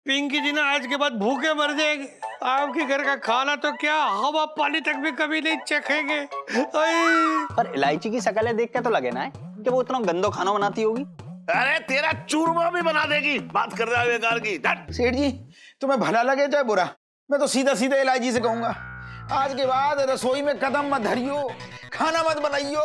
पिंकी जी ना आज के बाद भूखे मर जाएगी। आपके घर का खाना तो क्या हवा पानी तक भी कभी नहीं चखेंगे। पर इलायची की शक्लें देख के तो लगे ना है कि वो इतना गंदो खाना बनाती होगी। अरे तेरा चूरमा भी बना देगी, बात कर रहा है बेकार की। सेठ जी तुम्हें भला लगे चाहे बुरा, मैं तो सीधा सीधा इलायची से कहूंगा, आज के बाद रसोई में कदम मत धरियो, खाना मत बनाइयो।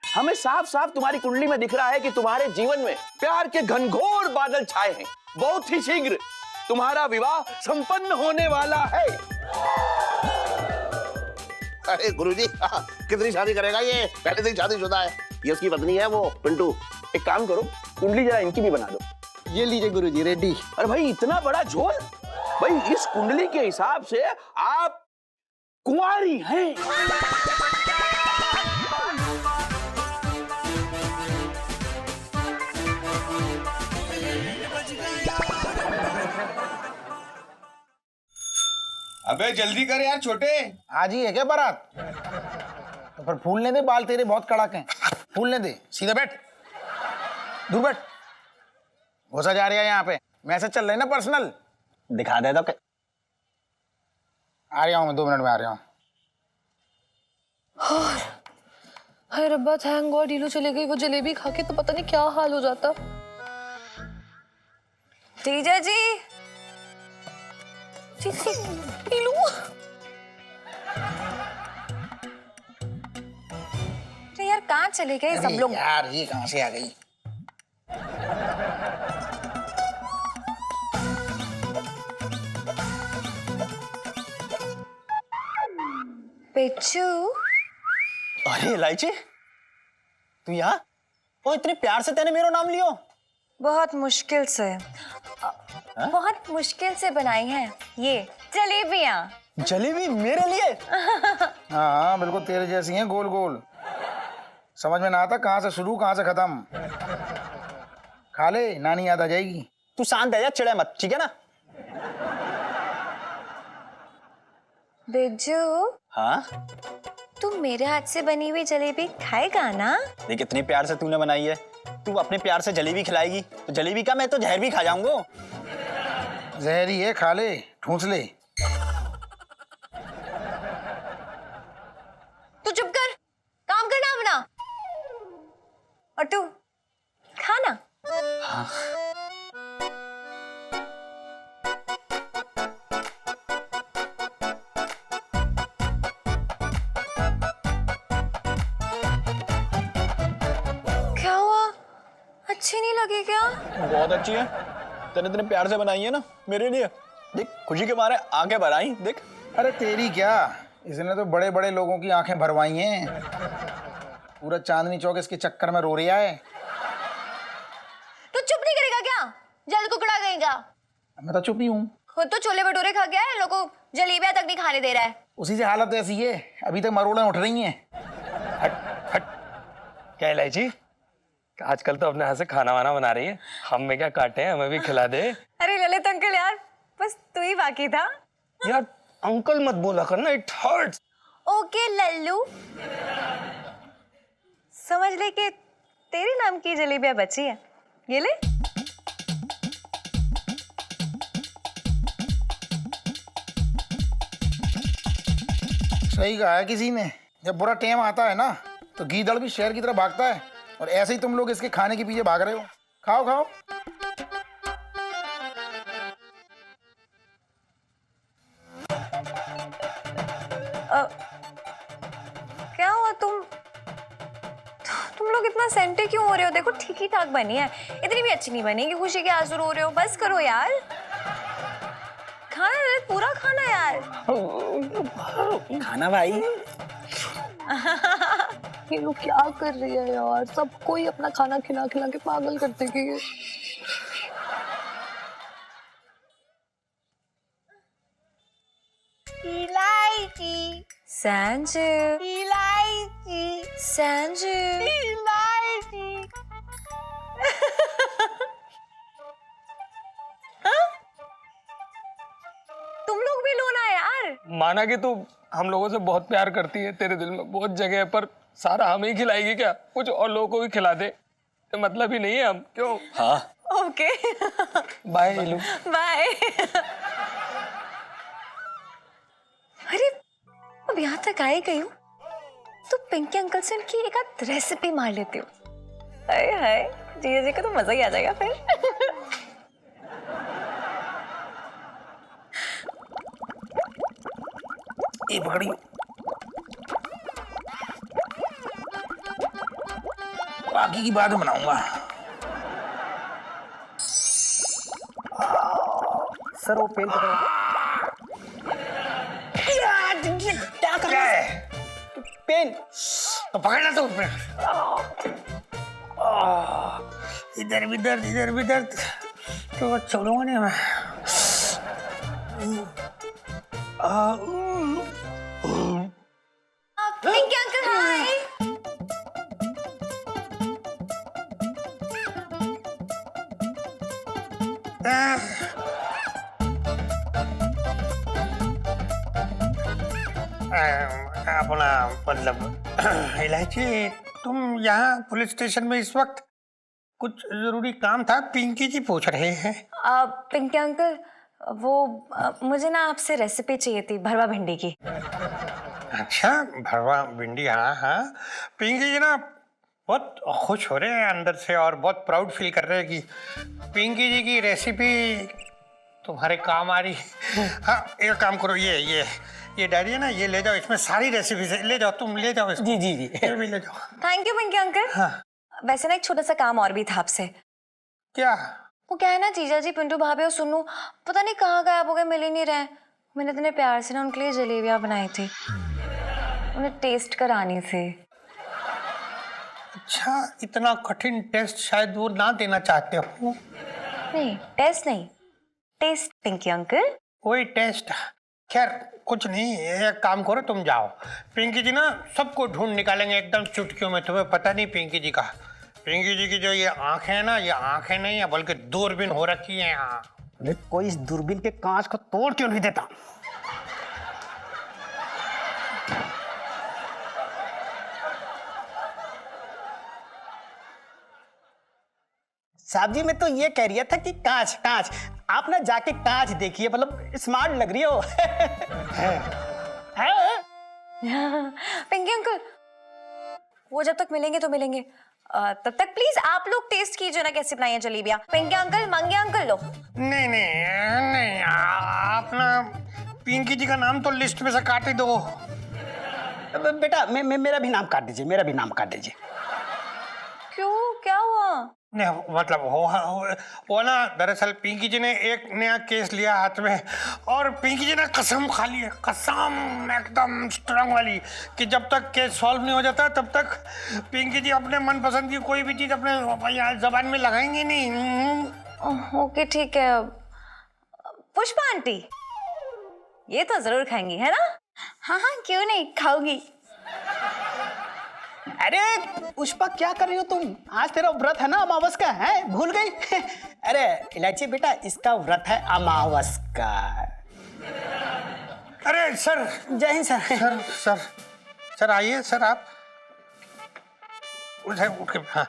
हमें साफ साफ तुम्हारी कुंडली में दिख रहा है कि तुम्हारे जीवन में प्यार के घनघोर बादल छाए हैं। बहुत ही शीघ्र तुम्हारा विवाह संपन्न होने वाला है। अरे गुरुजी, कितनी शादी करेगा ये? पहले से ही शादीशुदा है। ये उसकी पत्नी है वो पिंटू। एक काम करो, कुंडली जरा इनकी भी बना दो। ये लीजिए गुरुजी, रेडी। अरे भाई इतना बड़ा झोल, भाई इस कुंडली के हिसाब से आप कुंवारी हैं। अबे जल्दी कर यार छोटे। आज ही है क्या बारात? तो फिर फूलने दे, बाल तेरे बहुत कड़क हैं, फूलने दे। सीधा बैठ, दूर बैठ। घुसा जा रहा है यहाँ पे, मैसेज चल रहे हैं ना पर्सनल। दिखा दे तो आ रहा हूँ मैं, 2 मिनट में आ रहा हूँ। हाय रब्बा, थैंक गॉड ढीलू चले गई। वो जलेबी खा के तो पता नहीं क्या हाल हो जाता। जीजा जी, ढीलू यार कहाँ चले गए सब लोग? यार ये कहाँ से आ गई? पिच्चू, अरे इलायची तू यहाँ? ओ इतने प्यार से तेने मेरा नाम लियो? बहुत मुश्किल से बहुत मुश्किल से बनाई हैं ये जलेबियाँ। जलेबी मेरे लिए? हाँ बिल्कुल तेरे जैसी हैं, गोल गोल। समझ में ना आता कहाँ से शुरू कहाँ से खत्म। खा ले, नानी याद आ जाएगी। तू शांत है यार, चिढ़े मत, ठीक है ना? बिज्जू, हाँ तू मेरे हाथ से बनी हुई जलेबी खाएगा ना? देख इतने प्यार से तूने बनाई है, तू अपने प्यार से जलेबी खिलाएगी तो जलेबी का मैं तो जहर भी खा जाऊंगा। जहरी है, खा ले, ठूंस ले। तू चुप कर, काम करना अपना। और तू खाना। हाँ। क्या हुआ? अच्छी नहीं लगी क्या? बहुत अच्छी है, तेने इतने प्यार से बनाई है ना मेरे लिए। देख खुशी के मारे आंखें भर आई। देख अरे तेरी क्या, इसने तो बड़े बड़े लोगों की आंखें भरवाई हैं। पूरा चांदनी चौक इसके चक्कर में रो रहा है। तू चुप नहीं करेगा क्या? जल कुकड़ा गएगा। मैं तो चुप ही हूँ। खुद तो छोले भटूरे खा गया है, लोगों को जलेबियां तक नहीं खाने दे रहा है। उसी से हालत ऐसी है, अभी तक मरोड़ें उठ रही हैं। हट हट। क्या इलायची, आजकल तो अपने हाथ से खाना वाना बना रही है, हम में क्या काटे हैं, हमें भी खिला दे। अरे ललित अंकल यार, बस तू ही बाकी था। यार अंकल मत बोला करना, इट हर्ट्स। ओके लल्लू, समझ ले कि तेरे नाम की जलेबियां बची है, ये ले। सही कहा है किसी ने, जब बुरा टाइम आता है ना तो गीदड़ भी शेर की तरह भागता है, और ऐसे ही तुम लोग इसके खाने के पीछे भाग रहे हो। खाओ खाओ। क्या हुआ? तुम लोग इतना सेंटे क्यों हो रहे हो? देखो ठीक ही ठाक बनी है, इतनी भी अच्छी नहीं बनी कि खुशी के आंसू रो रहे हो। बस करो यार, खाना ललित, पूरा खाना यार। खाना भाई। ये लोग क्या कर रही है यार? सबको ही अपना खाना खिला खिला के पागल करते कि इलायची, संजू, इलायची, संजू, इलायची। तुम लोग भी लो अंकल। माना कि तू हम लोगों से बहुत प्यार करती है, तेरे दिल में बहुत जगह है, पर सारा हमें ही खिलाएगी क्या? कुछ और लोगों को भी खिला दे, तो मतलब ही नहीं है हम, क्यों? हाँ ओके बाय इलू। बाय। अरे अब यहाँ तक आई गई हूँ तो पिंकी अंकल से उनकी एक आध रेसिपी मार लेती हूँ। हाय हाय, जीजा जी को तो मजा ही आ जाएगा फिर। ये पकड़ी, बाकी की बात बनाऊंगा। सर वो पेन पकड़ो। क्या कर रहा है? पेन तो पकड़ना तो इधर भी दर्द, इधर भी दर्द, तो छोड़ूंगा नहीं मैं। Pinky uncle hi. अपना मतलब इलायची, तुम यहाँ पुलिस स्टेशन में इस वक्त कुछ जरूरी काम था, पिंकी जी पूछ रहे हैं। पिंकी अंकल वो मुझे ना आपसे रेसिपी चाहिए थी भरवा भिंडी की। अच्छा, भरवा भिंडी, हाँ हाँ। पिंकी जी ना बहुत खुश हो रहे हैं अंदर से और बहुत प्राउड फील कर रहे हैं कि पिंकी जी की रेसिपी तुम्हारे काम आ रही। हाँ, एक काम करो, ये डायरी है ना, ये ले जाओ, इसमें सारी रेसिपी ले जाओ, तुम ले जाओ इसको। जी जी जी। ये भी ले जाओ। Thank you Pinky uncle. हाँ। वैसे ना एक छोटा सा काम और भी था आपसे। क्या? वो क्या है ना, जीजा जी, पिंटू भाभी और सुन्नू पता नहीं कहाँ गायब हो गए, मिल ही नहीं रहे। मैंने इतने प्यार से ना उनके लिए जलेबियां बनाई थी, उन्हें टेस्ट करानी थी। अच्छा, इतना कठिन टेस्ट शायद वो ना देना चाहते हो। नहीं, टेस्ट नहीं, टेस्ट पिंकी अंकल। कोई टेस्ट? खैर कुछ नहीं, एक काम करो, तुम जाओ। पिंकी जी ना सबको ढूंढ निकालेंगे एकदम चुटकियों में। तुम्हें पता नहीं पिंकी जी का, पिंकी जी की जो ये आंखें है ना, ये आंखें नहीं है बल्कि दूरबीन हो रखी है यहाँ। अरे कोई इस दूरबीन के कांच को तोड़ क्यों नहीं देता? साहब जी, मैं तो ये कह रहा था कि कांच कांच, आप ना जाके कांच देखिए, मतलब स्मार्ट लग रही हो। पिंकी अंकल वो जब तक मिलेंगे तो मिलेंगे, तब तक प्लीज आप लोग टेस्ट कीजिए ना कैसे बनाई है जलेबियां। पिंकी अंकल, मंगे अंकल लो। नहीं नहीं नहीं, आप ना पिंकी जी का नाम तो लिस्ट में से काट ही दो। बेटा मेरा भी नाम काट दीजिए, मेरा भी नाम काट दीजिए। क्यों, क्या हुआ? नहीं मतलब वो ना, दरअसल पिंकी जी ने एक नया केस लिया हाथ में और पिंकी जी ने कसम खा ली है, कसम एकदम स्ट्रांग वाली, कि जब तक केस सॉल्व नहीं हो जाता तब तक पिंकी जी अपने मनपसंद की कोई भी चीज अपने जबान में लगाएंगे नहीं। ओके ठीक है। पुष्पा आंटी ये तो जरूर खाएंगी, है ना? हाँ हाँ, क्यों नहीं, खाऊंगी। अरे पुष्पा, क्या कर रही हो तुम? आज तेरा व्रत है ना, अमावस का, है भूल गई? अरे इलायची बेटा, इसका व्रत है अमावस का। अरे सर, जय Hind sir. Sir sir sir आइए सर, आप उठ के, हाँ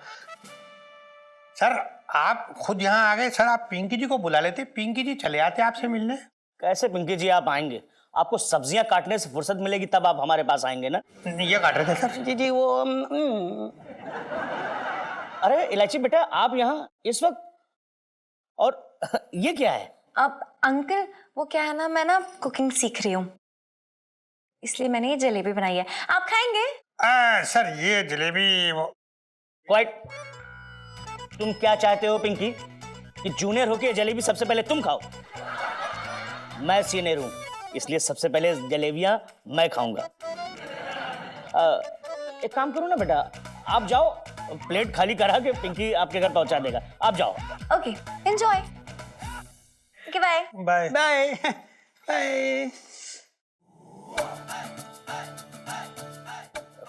सर आप खुद यहाँ आ गए। सर आप पिंकी जी को बुला लेते, पिंकी जी चले आते आपसे मिलने। कैसे पिंकी जी आप आएंगे? आपको सब्जियां काटने से फुर्सत मिलेगी तब आप हमारे पास आएंगे ना। ये काट रहे थे सर। जी जी वो अरे इलायची बेटा, आप यहाँ इस वक्त, और ये क्या है? अब अंकल वो क्या है ना, मैं ना कुकिंग सीख रही हूँ, इसलिए मैंने ये जलेबी बनाई है। आप खाएंगे? सर ये जलेबी वो क्वाइट। तुम क्या चाहते हो पिंकी, कि जूनियर होके जलेबी सबसे पहले तुम खाओ? मैं सीनियर हूं, इसलिए सबसे पहले जलेबियां मैं खाऊंगा। एक काम करो ना बेटा, आप जाओ, प्लेट खाली करा के पिंकी आपके घर पहुंचा देगा, आप जाओ। Okay, enjoy. Okay bye. Bye bye bye.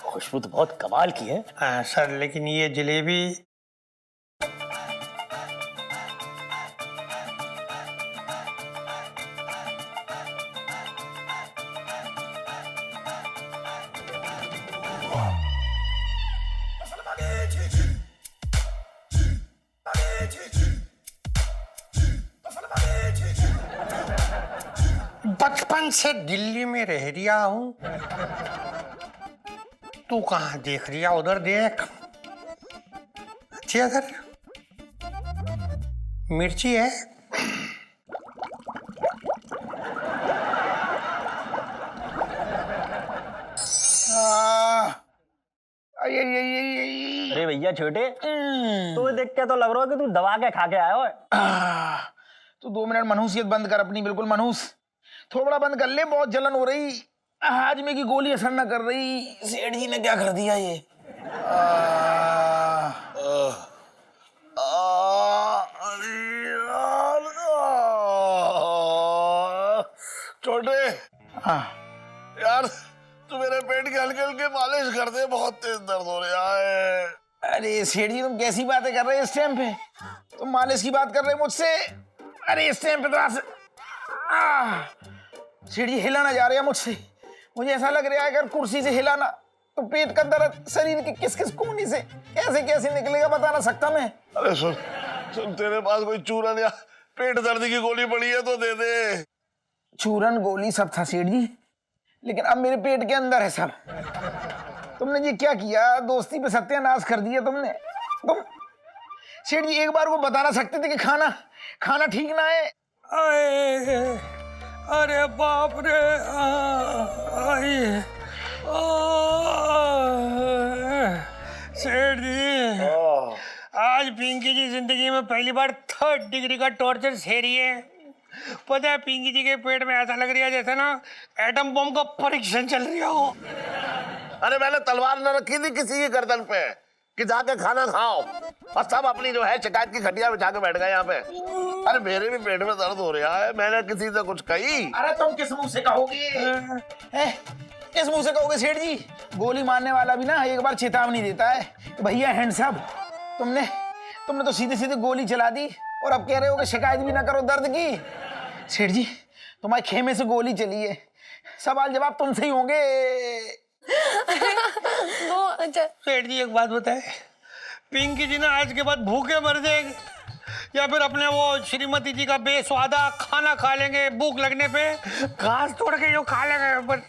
Khushbu तो बहुत कमाल की है। सर लेकिन ये जलेबी बचपन से दिल्ली में रह रिया हूं। तू कहाँ देख रिया? उधर देख, अच्छी अगर मिर्ची है। अरे भैया छोटे, तो देख के तो लग रहा है कि तू दबा के खा के आया हो। तू 2 मिनट मनहूसियत बंद कर अपनी, बिल्कुल मनहूस। थोड़ा बंद कर ले, बहुत जलन हो रही। हाजमे की गोली असर न कर रही। सेठ जी ने क्या कर दिया ये? छोटे यार, तू मेरे पेट की हल्के हल्के मालिश कर दे, बहुत तेज दर्द हो रहा है। अरे सेठ जी, तुम कैसी बातें कर रहे हैं इस टाइम पे? तुम मालिश की बात कर रहे हो मुझसे? अरे इस टाइम पे तो सेठ जी हिला ना जा रहे हैं मुझसे। मुझे ऐसा लग रहा है अगर कुर्सी से हिलाना तो पेट का दर्द शरीर के किस किस कोने से कैसे कैसे निकलेगा बता ना सकता मैं। अरे सुन सुन, तेरे पास कोई चूरन या पेट दर्द की गोली पड़ी है तो दे दे। चूरन गोली सब था सेठ जी, लेकिन अब मेरे पेट के अंदर है सब। तुमने ये क्या किया? दोस्ती पे सत्यानाश कर दिया तुमने। तुम सेठ जी एक बार को बता ना सकते थे कि खाना खाना ठीक ना है? अरे बाप रे! सेठ जी, आज पिंकी जी जिंदगी में पहली बार 3rd डिग्री का टॉर्चर सह रही है। पता है, पिंकी जी के पेट में ऐसा लग रहा है जैसे ना एटम बम का परीक्षण चल रहा हो। अरे मैंने तलवार न रखी थी किसी की गर्दन पे कि जाके खाना खाओ, और सब अपनी जो है शिकायत की खटिया बिछा के बैठ गए यहाँ पे। अरे मेरे भी पेट में दर्द हो रहा है, मैंने किसी से कुछ कही? अरे तुम किस मुंह से कहोगे? किस मुंह से कहोगे सेठ जी? गोली मारने वाला भी ना एक बार चेतावनी देता है। भैया हैंड्स अप। तुमने तो सीधे सीधे गोली चला दी और अब कह रहे हो कि शिकायत भी ना करो दर्द की। सेठ जी, तुम्हारे खेमे से गोली चली है, सवाल जवाब तुमसे ही होंगे। सेठ जी एक बात बताए, पिंकी जी ना आज के बाद भूखे मर जाएंगे या फिर अपने वो श्रीमती जी का बेस्वादा खाना खा लेंगे भूख लगने पे, घास तोड़ के जो खा लेंगे। पर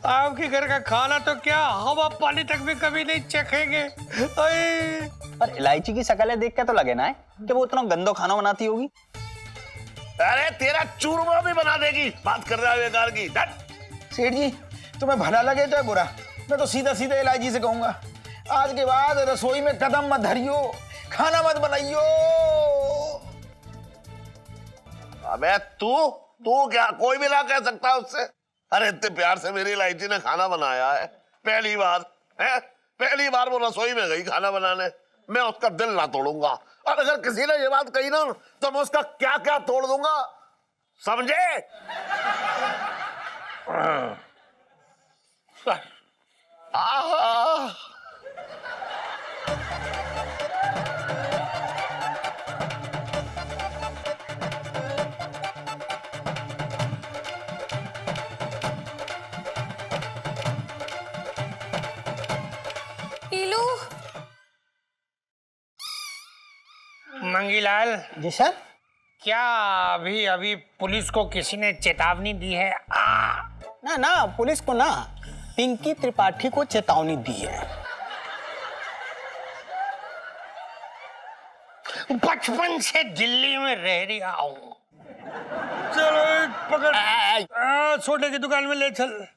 आपके घर का खाना तो क्या हवा पानी तक भी कभी नहीं चखेंगे। पर इलायची की शक्लें देख के तो लगे ना है कि वो इतना गंदो खाना बनाती होगी। अरे तेरा चूरमा भी बना देगी, बात कर रहा है बेकार की। सेठ जी, तुम्हें भला लगे तो बुरा, मैं तो सीधा सीधा इलायची से कहूंगा, आज के बाद रसोई में कदम मत धरियो, खाना मत बनाइयो। अबे तू क्या, कोई भी ना कह सकता उससे? अरे इतने प्यार से मेरी इलायची ने खाना बनाया है, पहली बार वो रसोई में गई खाना बनाने, मैं उसका दिल ना तोड़ूंगा। और अगर किसी ने ये बात कही ना तो मैं उसका क्या क्या तोड़ दूंगा, समझे? आहा। पीलू। मंगीलाल जी सर। क्या अभी पुलिस को किसी ने चेतावनी दी है? ना पुलिस को ना, पिंकी त्रिपाठी को चेतावनी दी है। बचपन से दिल्ली में रह रहा हूँ। चलो पकड़, सोडे की दुकान में ले चल।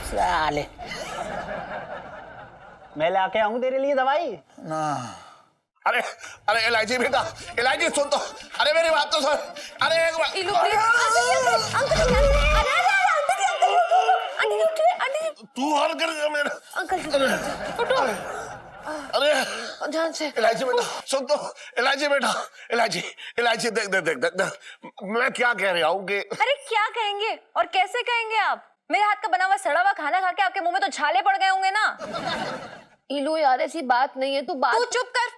साले, मैं लाके आऊं तेरे लिए दवाई। अरे इलायची बेटा, इलायची सुन तो, अरे मेरी बात तो सुन। अरे एक बार पीलू प्लीज। तू हर कर मेरा अंकल उठो। अरे ध्यान से। इलायची बेटा सुन तो, इलायची बेटा, इलायची देख, मैं क्या कह रहा हूँ कि अरे क्या कहेंगे और कैसे कहेंगे आप? मेरे हाथ का बना हुआ सड़ा हुआ खाना खा के आपके मुंह में तो छाले पड़ गए होंगे ना। इलू यार ऐसी बात नहीं है, तू चुप कर।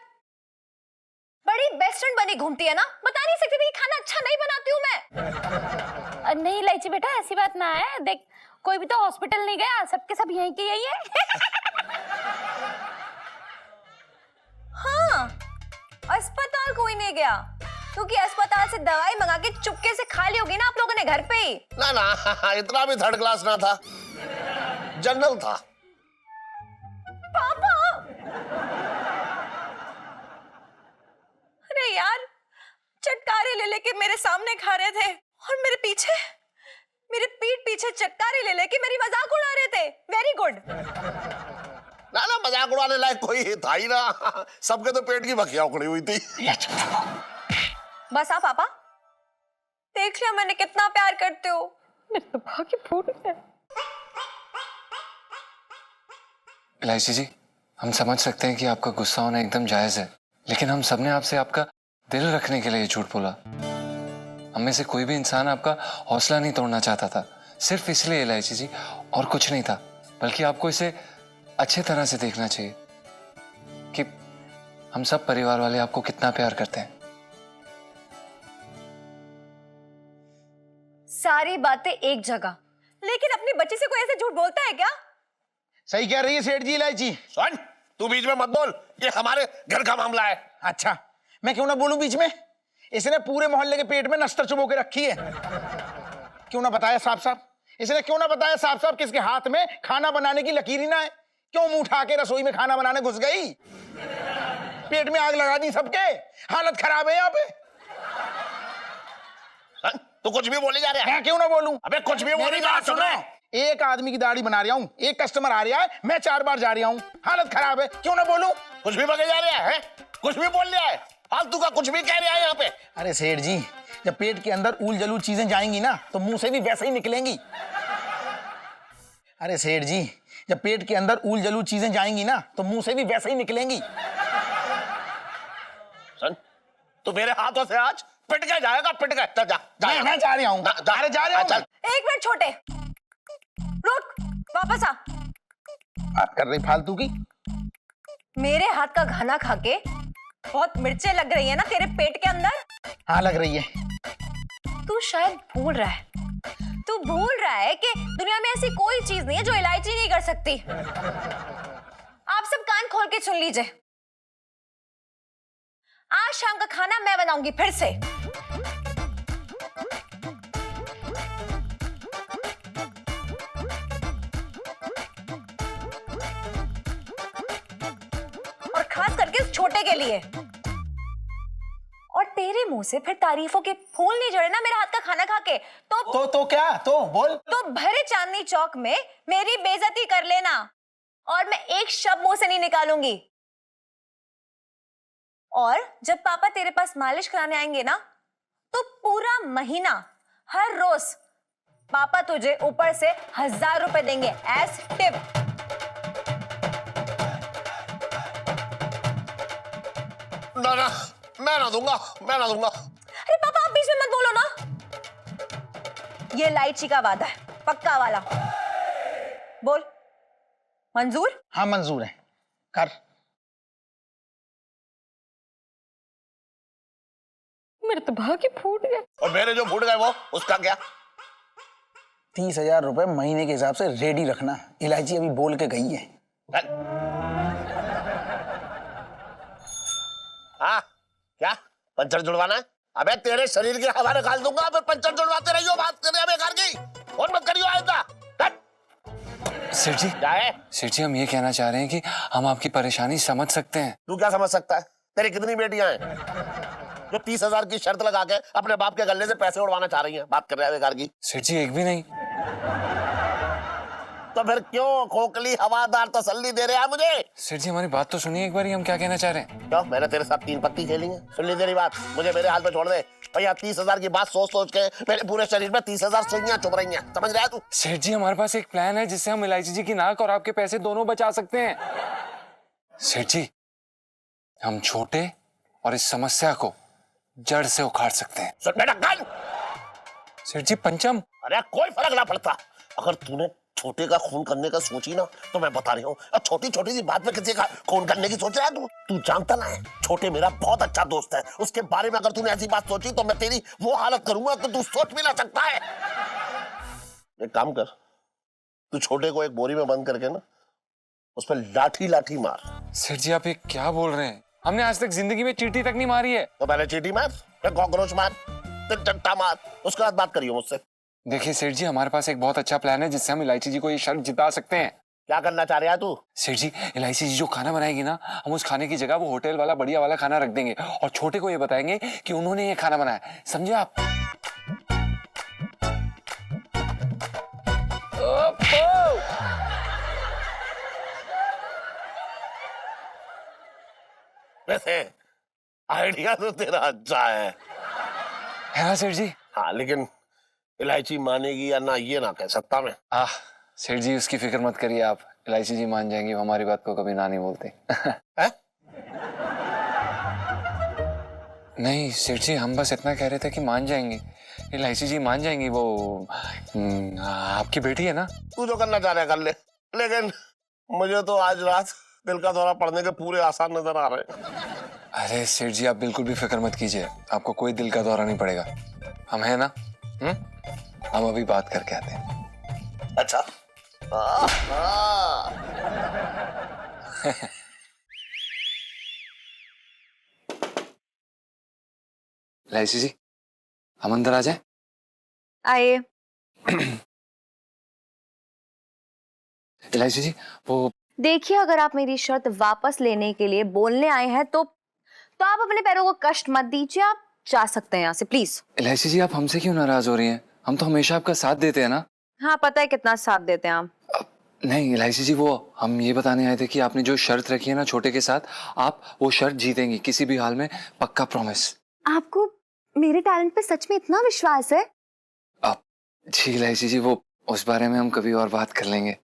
बड़ी वेस्टर्न बनी घूमती है ना, बता नहीं सकती थी कि खाना अच्छा नहीं बनाती हूँ मैं। नहीं इलायची बेटा ऐसी बात ना है, देख कोई भी तो हॉस्पिटल नहीं गया, सबके सब यहीं के यही है। हाँ, अस्पताल कोई नहीं गया, क्योंकि अस्पताल से दवाई मंगा के चुपके से खा ली होगी ना आप लोगों में घर पे ही। ना ना, इतना भी थर्ड क्लास ना था, जनरल था। पापा, अरे यार, चटकारे ले लेके मेरे सामने खा रहे थे और मेरे पीठ पीछे चटकारे ले लेके मेरी मजाक उड़ा रहे थे। Very good. ना ना, मजाक उड़ाने लायक कोई था ही ना, सबके तो पेट की बखिया उखड़ी हुई थी। बस आप पापा, देख लिया मैंने कितना प्यार करते हो। मेरे तो भाग्य फूट गया। इलायची जी, हम समझ सकते हैं कि आपका गुस्सा होना एकदम जायज है, लेकिन हम सबने आपसे आपका दिल रखने के लिए ये झूठ बोला। हम में से कोई भी इंसान आपका हौसला नहीं तोड़ना चाहता था, सिर्फ इसलिए इलायची जी, और कुछ नहीं था। बल्कि आपको इसे अच्छे तरह से देखना चाहिए कि हम सब परिवार वाले आपको कितना प्यार करते हैं। सारी बातें एक जगह, लेकिन अपनी बच्ची से कोई ऐसे झूठ बोलता है क्या? सही कह रही है सेठ जी इलायची। सुन, तू बीच में मत बोल, ये हमारे घर का मामला है। अच्छा, मैं क्यों ना बोलूं बीच में? इसने पूरे मोहल्ले के पेट में नस्तर चुबो के रखी है। क्यों ना बताया साफ साफ? इसने क्यों ना बताया साफ साफ किसके हाथ में खाना बनाने की लकीर ही ना है? क्यों मुंह उठा के रसोई में खाना बनाने घुस गई? पेट में आग लगा दी सबके, हालत खराब है यहाँ पे। सुन, तू कुछ भी बोले जा रहा है। मैं क्यों ना बोलूं? अबे कुछ भी मेरी बोले बात सुनो, एक आदमी की दाढ़ी बना रहा हूं, एक कस्टमर आ रहा है, मैं 4 बार जा रहा हूं, हालत खराब है। क्यों ना बोलूं? कुछ भी बगे जा रहा है, कुछ भी बोल रहा है, फालतू का कुछ भी कह रहा है यहाँ पे। अरे सेठ जी, जब पेट के अंदर उल जलूल चीजें जाएंगी ना तो मुंह से भी वैसे ही निकलेंगी। अरे सेठ जी, जब पेट के अंदर उल जलूल चीजें जाएंगी ना तो मुंह से भी वैसे ही निकलेंगी। सुन, तू मेरे हाथों से आज पिट के जाएगा, पिट के। जा, जा, मैं जा रहा हूं। अरे जा रहा हूं। चल। एक मिनट छोटे, रुक, वापस आ। बात कर रही फालतू की। मेरे हाथ का खाना खा के बहुत मिर्चें लग रही है ना तेरे पेट के अंदर? हाँ लग रही है। तू शायद भूल रहा है, तू भूल रहा है कि दुनिया में ऐसी कोई चीज नहीं है जो इलायची नहीं कर सकती। आप सब कान खोल के सुन लीजिए, आज शाम का खाना मैं बनाऊंगी फिर से। और खास करके उस छोटे के लिए। और तेरे मुंह से फिर तारीफों के फूल नहीं झड़े ना मेरे हाथ का खाना खा के, तो क्या? तो बोल। तो भरे चांदनी चौक में मेरी बेइज्जती कर लेना और मैं एक शब्द मुंह से नहीं निकालूंगी। और जब पापा तेरे पास मालिश कराने आएंगे ना तो पूरा महीना हर रोज पापा तुझे ऊपर से 1000 रुपए देंगे एज टिप। ना ना, मैं ना दूंगा, मैं ना दूंगा। अरे पापा, आप बीच में मत बोलो ना। ये इलायची का वादा है, पक्का वाला। बोल, मंजूर? हाँ मंजूर है, कर। मेरे तो भाग्य फूट गया। और मेरे जो फूट गए वो, उसका क्या? 30,000 रुपए महीने के हिसाब से रेडी रखना। इलायची अभी बोल के गई है। हाँ, क्या पंचर जुड़वाना है? अबे तेरे शरीर की हवा निकाल दूंगा, फिर पंचर जुड़वाते रहियो, बात करने बेकार की। और मत करियो आइंदा। सेठ जी, क्या है? सेठ जी, हम ये कहना चाह रहे हैं कि हम आपकी परेशानी समझ सकते हैं। तू क्या समझ सकता है? तेरी कितनी बेटियां हैं जो 30,000 की शर्त लगा के अपने बाप के गले से पैसे उड़वाना चाह रही हैं? बात कर रहा है बेकार की। सेठ जी, एक भी नहीं। तो फिर क्यों खोखली हवादार तसल्ली दे रहे हैं मुझे? सेठ जी, हमारी बात तो सुनिए एक बार, हम क्या कहना चाह रहे हैं। क्यों? मैंने तेरे साथ 3 पत्ती खेली है, सुन ली तेरी बात, मुझे मेरे हाल पे छोड़ दे भैया। 30,000 की बात सोच सोच के मेरे पूरे शरीर में 30,000 सुइयां चुभ रही हैं, समझ रहा है तू? सेठ जी, हमारे पास एक प्लान है जिससे हम इलायची जी की नाक और आपके पैसे दोनों बचा सकते हैं। सेठ जी, हम छोटे और इस समस्या को जड़ से उखाड़ सकते हैं। सुन बेटा कान। सेठ जी, पंचम। अरे कोई फर्क ना पड़ता, अगर तूने छोटे का खून करने का सोची ना तो मैं बता रही हूँ, छोटी छोटी सी बात में किसी का खून करने की सोच रहा है तू? तू जानता ना है, छोटे मेरा बहुत अच्छा दोस्त है, उसके बारे में अगर तूने ऐसी बात सोची तो मैं तेरी वो हालत करूंगा कि तू सोच भी ना सकता है। एक काम कर, तू छोटे को एक बोरी में बंद करके ना उस पर लाठी लाठी मार। सेठ जी, आप ये क्या बोल रहे हैं? हमने आज तक जिंदगी में चींटी तक नहीं मारी है। तो पहले चींटी मार, फिर कॉकरोच मार, फिर डंडा मार, उसके बाद बात करियो मुझसे। देखिए सेठ जी, हमारे पास एक बहुत अच्छा प्लान है जिससे हम इलायची जी को ये शर्त जिता सकते हैं। क्या करना चाह रहा है तू? सेठ जी, इलायची जी जो खाना बनाएगी ना, हम उस खाने की जगह वो होटल वाला बढ़िया वाला खाना रख देंगे और छोटे को ये बताएंगे कि उन्होंने ये खाना बनाया। समझे आप? वैसे आइडिया तो तेरा अच्छा है ना सेठ जी? हाँ, लेकिन इलायची मानेगी या ना ये ना कह सकता मैं। सेठ जी उसकी फिक्र मत करिए आप, इलायची जी मान जाएंगी, वो हमारी बात को कभी ना नहीं बोलते। है? नहीं सेठ जी, हम बस इतना कह रहे थे कि मान जाएंगी, इलायची जी मान जाएंगी। वो आपकी बेटी है ना? तू जो करना चाह रहा है कर ले, लेकिन मुझे तो आज रात दिल का दौरा पड़ने के पूरे आसार नजर आ रहे हैं। अरे सेठ जी आप बिल्कुल भी फिक्र मत कीजिए, आपको कोई दिल का दौरा नहीं पड़ेगा। हम है ना? हम अभी बात करके आते हैं। अच्छा। इलायची जी, हम अंदर आ जाए? आइए। इलायची जी वो देखिए, अगर आप मेरी शर्त वापस लेने के लिए बोलने आए हैं तो आप अपने पैरों को कष्ट मत दीजिए, आप जा सकते हैं यहाँ से प्लीज। इलायची जी आप हमसे क्यों नाराज हो रही हैं? हम तो हमेशा आपका साथ देते हैं ना। हाँ, पता है कितना साथ देते हैं आप। नहीं इलायची जी, वो हम ये बताने आए थे कि आपने जो शर्त रखी है ना छोटे के साथ, आप वो शर्त जीतेंगी किसी भी हाल में, पक्का प्रॉमिस। आपको मेरे टैलेंट पे सच में इतना विश्वास है? जी इलायची जी, वो उस बारे में हम कभी और बात कर लेंगे।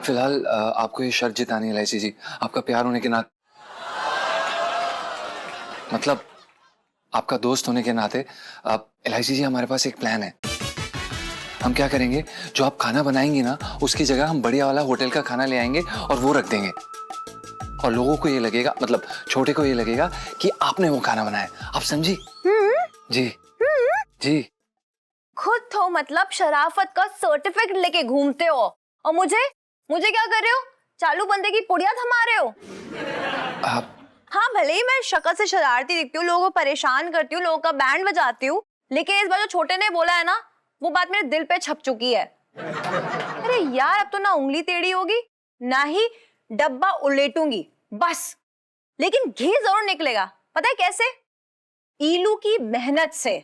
फिलहाल आपको ये शर्त जितानी है इलायची जी, आपका प्यार होने के नाते, मतलब आपका दोस्त होने के नाते। इलायची जी हमारे पास एक प्लान है। हम क्या करेंगे, जो आप खाना बनाएंगी ना उसकी जगह हम बढ़िया वाला होटल का खाना ले आएंगे और वो रख देंगे, और लोगों को ये लगेगा, मतलब छोटे को ये लगेगा कि आपने वो खाना बनाया। आप समझी? जी जी। खुद तो मतलब शराफत का सर्टिफिकेट लेके घूमते हो, और मुझे क्या कर रहे हो? चालू बंदे की पुड़िया थमा रहे हो? आप हाँ, भले ही मैं शक्ल से शरारती दिखती हूँ, लोगों को परेशान करती हूँ, लोगों का बैंड बजाती हूँ, लेकिन इस बार जो छोटे ने बोला है ना, वो बात मेरे दिल पे छप चुकी है। अरे यार, अब तो ना उंगली टेढ़ी होगी ना ही डब्बा उलेटूंगी, बस। लेकिन घी जरूर निकलेगा। पता है कैसे? ईलू की मेहनत से।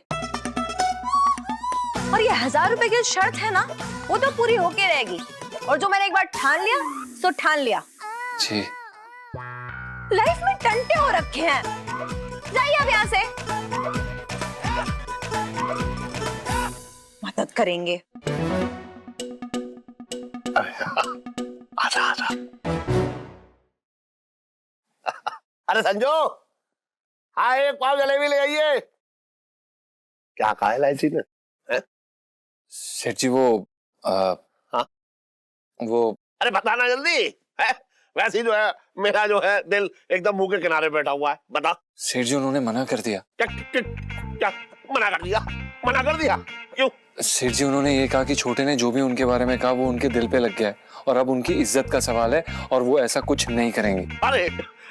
और ये 1000 रुपए की शर्त है ना, वो तो पूरी होके रहेगी, और जो मैंने एक बार ठान लिया सो ठान लिया। जी। लाइफ में टंटे हो रखे हैं, जाइए अब यहाँ से। मदद करेंगे। आजा आजा। अरे संजू, हाँ एक पाव जलेबी ले आइए। क्या कहा इलायची ने? सेठ जी वो हाँ? वो अरे बताना जल्दी है। वैसे ही जो है मेरा जो है दिल एकदम मुंह के किनारे बैठा हुआ है। बता। सेठ जी उन्होंने मना कर दिया। क्या मना कर दिया? मना कर दिया क्यों? सेठ जी उन्होंने ये कहा कि छोटे ने जो भी उनके बारे में कहा वो उनके दिल पे लग गया है, और अब उनकी इज्जत का सवाल है और वो ऐसा कुछ नहीं करेंगे। अरे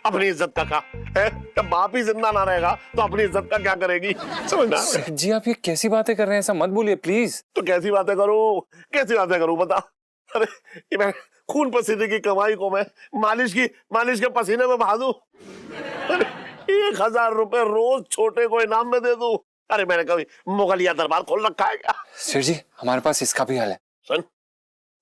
अपनी इज्जत का क्या है? जब बाप ही जिंदा ना रहेगा तो अपनी इज्जत का क्या करेगी? समझना। सेठ जी आप ये कैसी बातें कर रहे हैं, ऐसा मत बोलिए प्लीज। तो कैसी बातें करूं? कैसी बातें करूं बता। अरे ये मैं खून पसीने की कमाई को मैं मालिश के पसीने में बहा दूं? 1000 रुपए रोज छोटे को इनाम में दे दूं? अरे मैंने कभी मुगलिया दरबार खोल रखा है क्या? सेठ जी हमारे पास इसका भी हल है। सुन,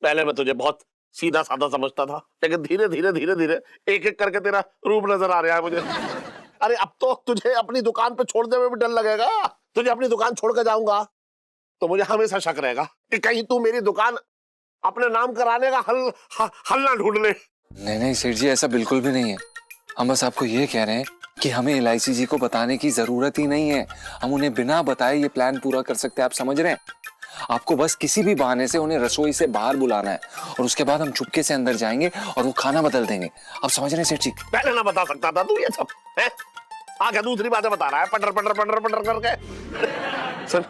पहले मैं तुझे बहुत सीधा साधा समझता था, लेकिन धीरे धीरे एक एक करके तेरा रूप नजर आ रहा है मुझे। अरे अब तो तुझे अपनी दुकान पे छोड़ने में भी डर लगेगा। तुझे अपनी दुकान छोड़ कर जाऊंगा तो मुझे हमेशा शक रहेगा कि कहीं तू मेरी दुकान अपने नाम कराने का हल ना ढूंढ ले। नहीं सेठ जी ऐसा बिल्कुल भी नहीं है। हम बस आपको ये कह रहे हैं कि हमें इलायची जी को बताने की जरूरत ही नहीं है, हम उन्हें बिना बताए ये प्लान पूरा कर सकते हैं। आप समझ रहे हैं? आपको बस किसी भी बहाने से उन्हें रसोई से बाहर बुलाना है, और उसके बाद हम चुपके से अंदर जाएंगे और वो खाना बदल देंगे। आप समझ रहे हैं सेठ जी? पहले ना बता सकता था तू ये सब है? आगे दूसरी बातें बता रहा है पटर करके। सुन,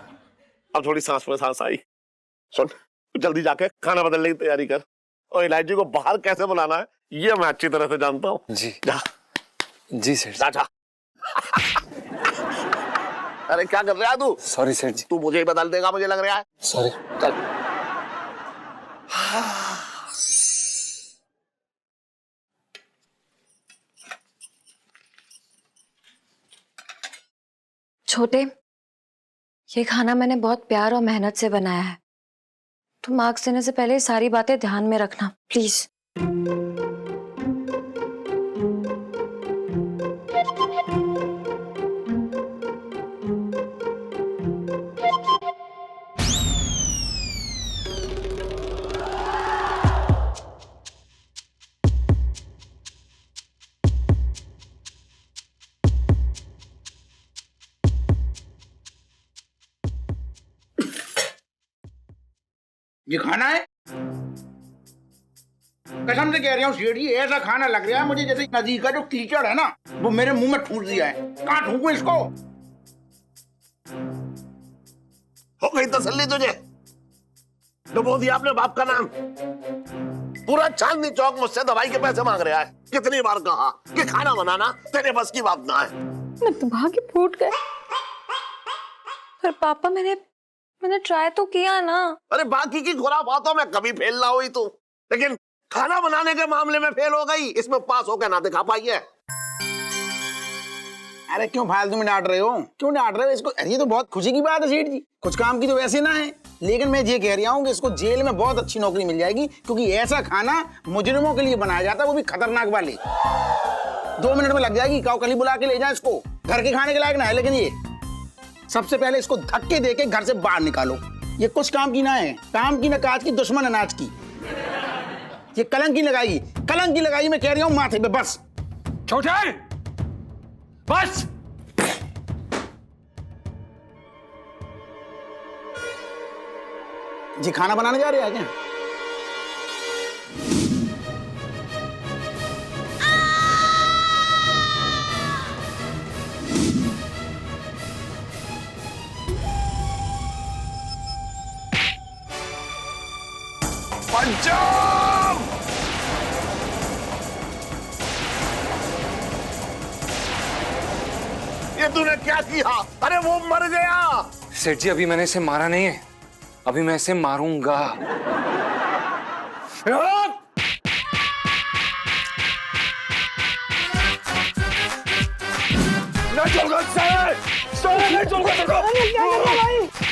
अब थोड़ी सांस में सांस आई। सुन, जल्दी जाके खाना बदलने की तैयारी कर, और इलायची को बाहर कैसे बुलाना है ये मैं अच्छी तरह से जानता हूँ। जी जा। जी सेठ जा। अरे क्या कर रहा है तू? सॉरी सेठ जी। तू मुझे ही बदल देगा मुझे लग रहा है। सॉरी। चल। छोटे, ये खाना मैंने बहुत प्यार और मेहनत से बनाया है। तुम मार्क्स देने से पहले सारी बातें ध्यान में रखना प्लीज। ये खाना है? कसम से कह रहा हूँ सेठ जी, ऐसा खाना लग रहा है मुझे जैसे नदी का जो कीचड़ है ना वो मेरे मुंह में ठूस दिया है। कहाँ ठूकूं इसको? हो गई तसल्ली तुझे? डुबो दिया आपने बाप का नाम। पूरा चांदनी चौक मुझसे दवाई के पैसे मांग रहा है। कितनी बार कहा कि खाना बनाना तेरे बस की बात ना है। मैं तो भाग्य फूट गए। पर पापा मैंने ट्राई तो किया ना। अरे बाकी की खुराफातों में कभी फेल ना हुई तू, लेकिन खाना बनाने के मामले में फेल हो गई। इसमें पास होकर ना दिखा पाई है। अरे क्यों फालतू में डांट रहे हो? क्यों डांट रहे हो इसको? अरे ये तो बहुत खुशी की बात है सेठ जी, कुछ काम की तो वैसे ना है, लेकिन मैं ये कह रहा हूँ कि इसको जेल में बहुत अच्छी नौकरी मिल जाएगी, क्योंकि ऐसा खाना मुजरिमों के लिए बनाया जाता है, वो भी खतरनाक वाले। 2 मिनट में लग जाएगी। काऊ कली बुला के ले जाए इसको। घर के खाने के लायक ना है, लेकिन ये सबसे पहले इसको धक्के देके घर से बाहर निकालो। ये कुछ काम की ना है, काम की ना काज की, दुश्मन अनाज की। ये कलंक की लगाई, कलंक की लगाई, मैं कह रही हूँ माथे पे। बस छोटे, बस। जी खाना बनाने जा रहे हैं क्या? पंचम! ये तूने क्या किया? अरे वो मर गया। सेठ जी, अभी मैंने इसे मारा नहीं है, अभी मैं इसे मारूंगा।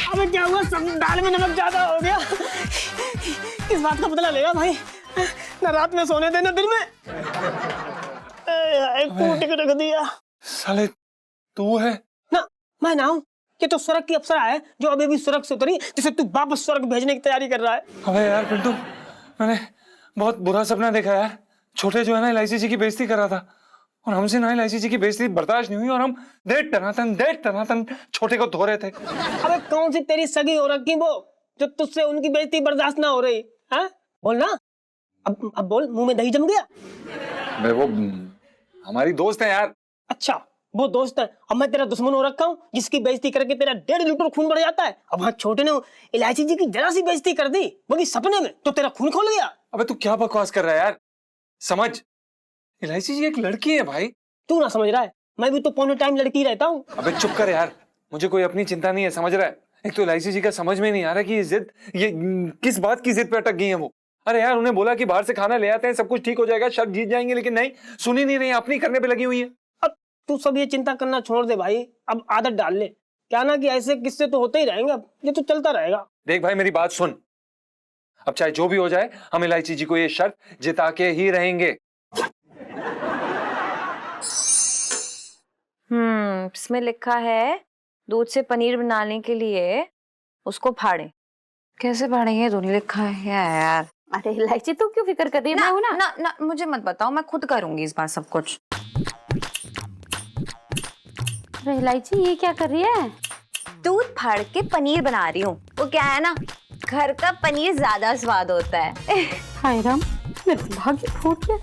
अबे क्या हुआ? सब दाल में नमक ज्यादा हो गया। इस बात का बदला लेगा भाई, ना रात में सोने देना दिन में। कूट के रख दिया। साले तू है? ना मैं ना हूँ, ये तो स्वर्ग की अप्सरा है जो अभी भी स्वर्ग से उतरी, जिसे तू वापस स्वर्ग भेजने की तैयारी कर रहा है। अबे यार पिंटू, मैंने बहुत बुरा सपना देखा यार। छोटे जो है ना इलायची जी की बेइज्जती कर रहा था, और हमसे ना इलायची जी की बेइज्जती बर्दाश्त नहीं हुई, और हम देर टनाटन छोटे को धो रहे थे। अबे कौन सी तेरी सगी हो रखी वो जो तुझसे उनकी बेइज्जती बर्दाश्त ना हो रही है? बोल ना, अब बोल, मुंह में दही जम गया। मैं वो हमारी दोस्त है यार। अच्छा वो दोस्त है, अब मैं तेरा दुश्मन हो रखा हूँ जिसकी बेइज्जती करके तेरा 1.5 लीटर खून बढ़ जाता है। अब वहाँ छोटे ने इलायची जी की जरा सी बेइज्जती कर दी, वो भी सपने में, तो तेरा खून खोल गया। अबे तू क्या बकवास कर रहा है यार? समझ, इलायची जी एक लड़की है भाई। तू ना समझ रहा है, मैं भी तो पौने टाइम लड़की रहता हूँ। अबे चुप कर यार, मुझे कोई अपनी चिंता नहीं है, समझ रहा है? एक तो इलायची जी का समझ में नहीं आ रहा कि ये किस बात की जिद पे अटक गई है वो। अरे यार, उन्हें बोला कि बाहर से खाना ले आते हैं, सब कुछ ठीक हो जाएगा, शक जीत जाएंगे, लेकिन नहीं, सुनी नहीं रही, अपनी करने पे लगी हुई है। अब तू सब ये चिंता करना छोड़ दे भाई, अब आदत डाल ले। क्या ना कि ऐसे किस्से तो होते ही रहेंगे, अब ये तो चलता रहेगा। देख भाई, मेरी बात सुन, अब चाहे जो भी हो जाए, हम इलायची जी को ये शर्त जिता के ही रहेंगे। इसमें लिखा है दूध से पनीर बनाने के लिए उसको फाड़े। कैसे फाड़ेंगे? तो नहीं लिखा है यार। अरे इलायची तू क्यों फिक्र कर रही है? मैं हूं ना। ना मुझे मत बताओ, मैं खुद करूंगी इस बार सब कुछ। अरे इलायची ये क्या कर रही है? दूध फाड़ के पनीर बना रही हूँ। वो क्या है ना, घर का पनीर ज्यादा स्वाद होता है। हाय राम, मेरा भाग्य फूट गया।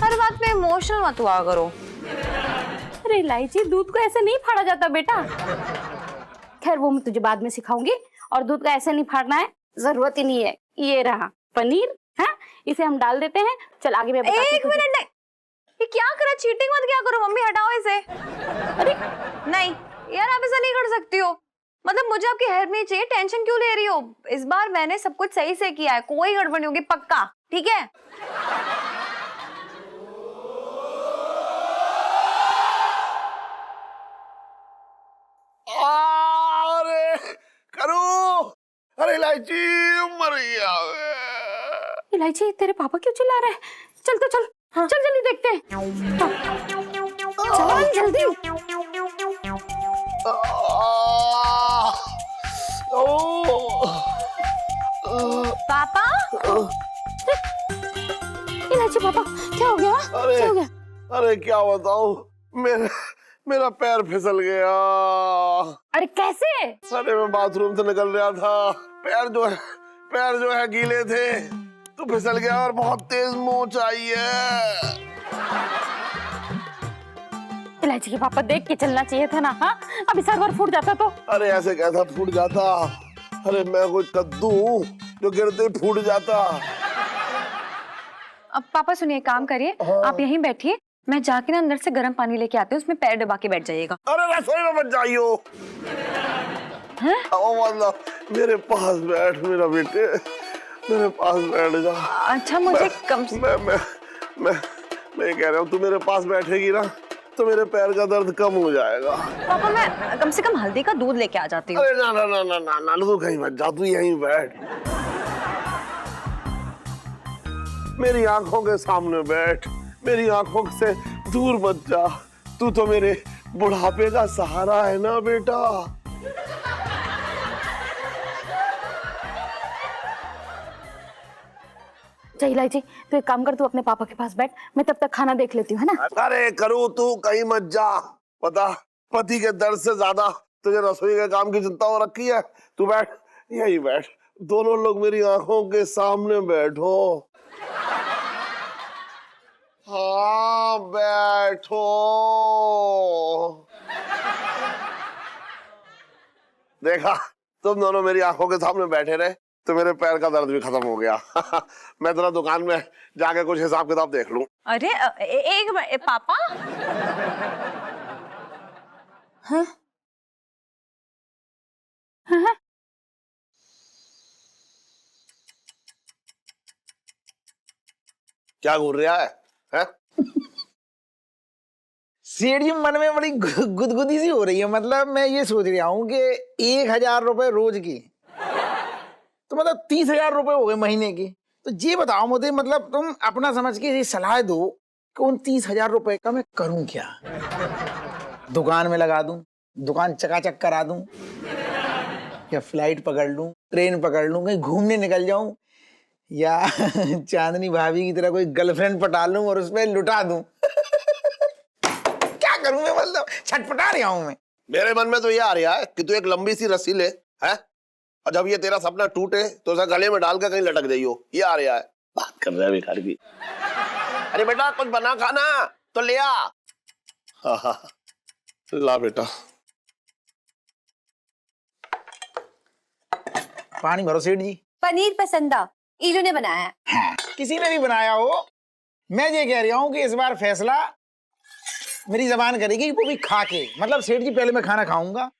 हर बात में इमोशनल मत हुआ करो। अरे इलायची, दूध को ऐसे नहीं फाड़ा जाता बेटा। खैर वो मैं तुझे बाद में सिखाऊंगी। और दूध को ऐसे नहीं फाड़ना है, जरूरत ही नहीं है। ये रहा पनीर, हाँ इसे हम डाल देते हैं। चल आगे मैं बताती हूँ। 1 मिनट नहीं, ये क्या करा? चीटिंग मत क्या करो मम्मी, हटाओ इसे। अरे नहीं यार, आप ऐसा नहीं कर सकती हो। मतलब मुझे आपकी हेल्प नहीं चाहिए, टेंशन क्यों ले रही हो? इस बार मैंने सब कुछ सही से किया है, कोई गड़बड़ नहीं होगी पक्का, ठीक है? अरे करो, अरे इलायची मर गया। इलायची तेरे पापा क्यों चिल्ला रहे हैं? चल तो चल, चल जल्दी देखते हैं। चलो जल्दी। पापा इलायची पापा क्या हो गया? अरे क्या हो गया? अरे क्या बताऊं, मेरा पैर फिसल गया। अरे कैसे? अरे मैं बाथरूम से निकल रहा था, पैर जो है गीले थे तो फिसल गया और बहुत तेज मोच आई है। इलायची के पापा देख के चलना चाहिए था ना। हाँ अभी सर्वर फूट जाता तो। अरे ऐसे कैसा फूट जाता? अरे मैं कोई कद्दू हूँ जो गिरते ही फूट जाता। अब पापा सुनिए, काम करिए, आप यहीं बैठिए, मैं जाके ना अंदर से गर्म पानी लेके आती हूँ, उसमें पैर डुबा के बैठ जाइएगा। अरे रसोई में मत जाइयो। मतलब मेरे पास बैठ मेरा बेटे, मेरे पास बैठ जा। अच्छा मुझे कम से मैं कह रहा हूँ तू मेरे पास बैठेगी ना तो मेरे पैर का दर्द कम हो जाएगा। पापा मैं कम से कम हल्दी का दूध लेके आ जाती हूँ। अरे ना ना ना ना ना ना, तू कहीं मत जा, तू यहीं बैठ, मेरी आंखों के सामने बैठ, मेरी आंखों से दूर मत जा। तू तो मेरे बुढ़ापे का सहारा है ना बेटा। अच्छा इलायची तू एक काम कर, तू अपने पापा के पास बैठ, मैं तब तक खाना देख लेती हूँ, है ना? अरे करूँ, तू कहीं मत जा। पता पति के दर्द से ज्यादा तुझे रसोई के काम की चिंता हो रखी है। तू बैठ, यही बैठ, दोनों लोग मेरी आंखों के सामने बैठो। हाँ बैठो। देखा, तुम दोनों मेरी आंखों के सामने बैठे रहे तो मेरे पैर का दर्द भी खत्म हो गया। मैं जरा दुकान में जाके कुछ हिसाब किताब देख लूं। अरे एक मिनट पापा। हाँ? हाँ? क्या घूर रहा है? सेठ जी मन में बड़ी गुदगुदी सी हो रही है। मतलब मैं ये सोच रहा हूँ कि 1,000 रुपए रोज की तो मतलब 30,000 रुपए हो गए महीने की। तो ये बताओ मुझे, मतलब तुम अपना समझ के ये सलाह दो कि उन 30,000 रुपए का मैं करूं क्या? दुकान में लगा दूं, दुकान चकाचक करा दूं, या फ्लाइट पकड़ लूं, ट्रेन पकड़ लूं, कहीं घूमने निकल जाऊं, या चांदनी भाभी की तरह कोई गर्लफ्रेंड पटा लूं और उसमें लुटा दूं। क्या करूं मैं? मतलब छटपटा रहा हूं मैं। मेरे मन में तो ये आ रहा है कि तू एक लंबी सी रस्सी ले, है, और जब ये तेरा सपना टूटे तो उसे गले में डालकर कहीं लटक जाइयो। ये आ रहा है। बात कर रहा है बेकार की। अरे बेटा कुछ बना खाना तो ले आ। हाँ ला बेटा। पानी भरो सेठ जी। पनीर पसंद आ, ईजू ने बनाया है। हाँ, किसी ने भी बनाया हो, मैं ये कह रहा हूँ कि इस बार फैसला मेरी जबान करेगी, वो भी खा के। मतलब सेठ जी पहले मैं खाना खाऊंगा,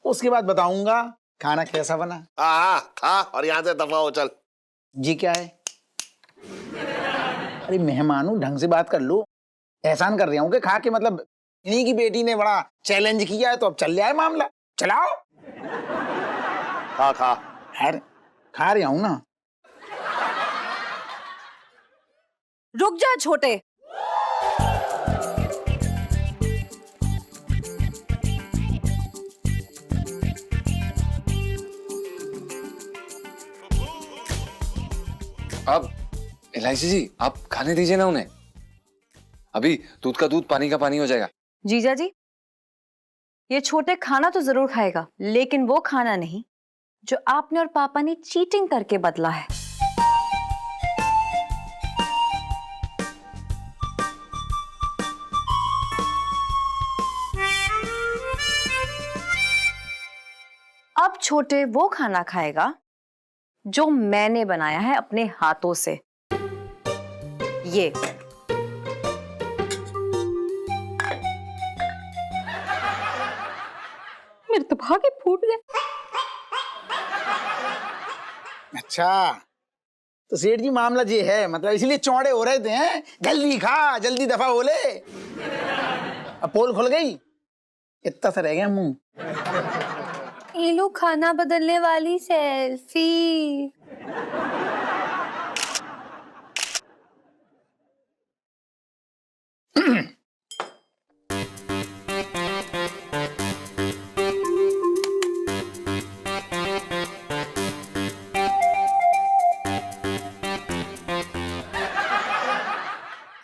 उसके बाद बताऊंगा खाना कैसा बना। हाँ खा और यहाँ से दफा हो चल। जी क्या है? अरे मेहमान हूं, ढंग से बात कर लो। एहसान कर रहा हूँ कि खा के, मतलब इन्हीं की बेटी ने बड़ा चैलेंज किया है तो अब चल जाए मामला। चलाओ। खा खा। यार खा रहा हूँ ना। रुक जा छोटे। अब इलायची जी आप खाने दीजिए ना उन्हें, अभी दूध का दूध पानी का पानी हो जाएगा। जीजा जी, ये छोटे खाना तो जरूर खाएगा, लेकिन वो खाना नहीं जो आपने और पापा ने चीटिंग करके बदला है। अब छोटे वो खाना खाएगा जो मैंने बनाया है अपने हाथों से। ये मेरे तो भागे फूट गए। अच्छा, तो सेठ जी मामला ये है, मतलब इसलिए चौड़े हो रहे थे हैं? जल्दी खा, जल्दी दफा हो ले। अब पोल खुल गई, इतना सा रह गया मुंह। ये लो खाना बदलने वाली सेल्फी।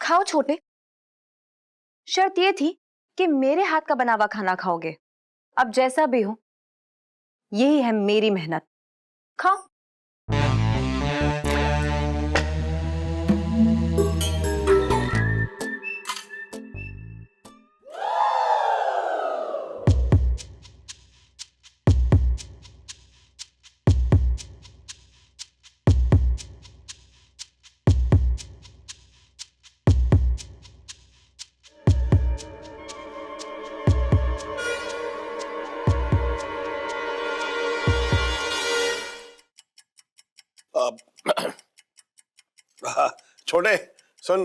खाओ छोटे, शर्त ये थी कि मेरे हाथ का बना हुआ खाना खाओगे। अब जैसा भी हो, यही है मेरी मेहनत। खाओ। छोटे सुन,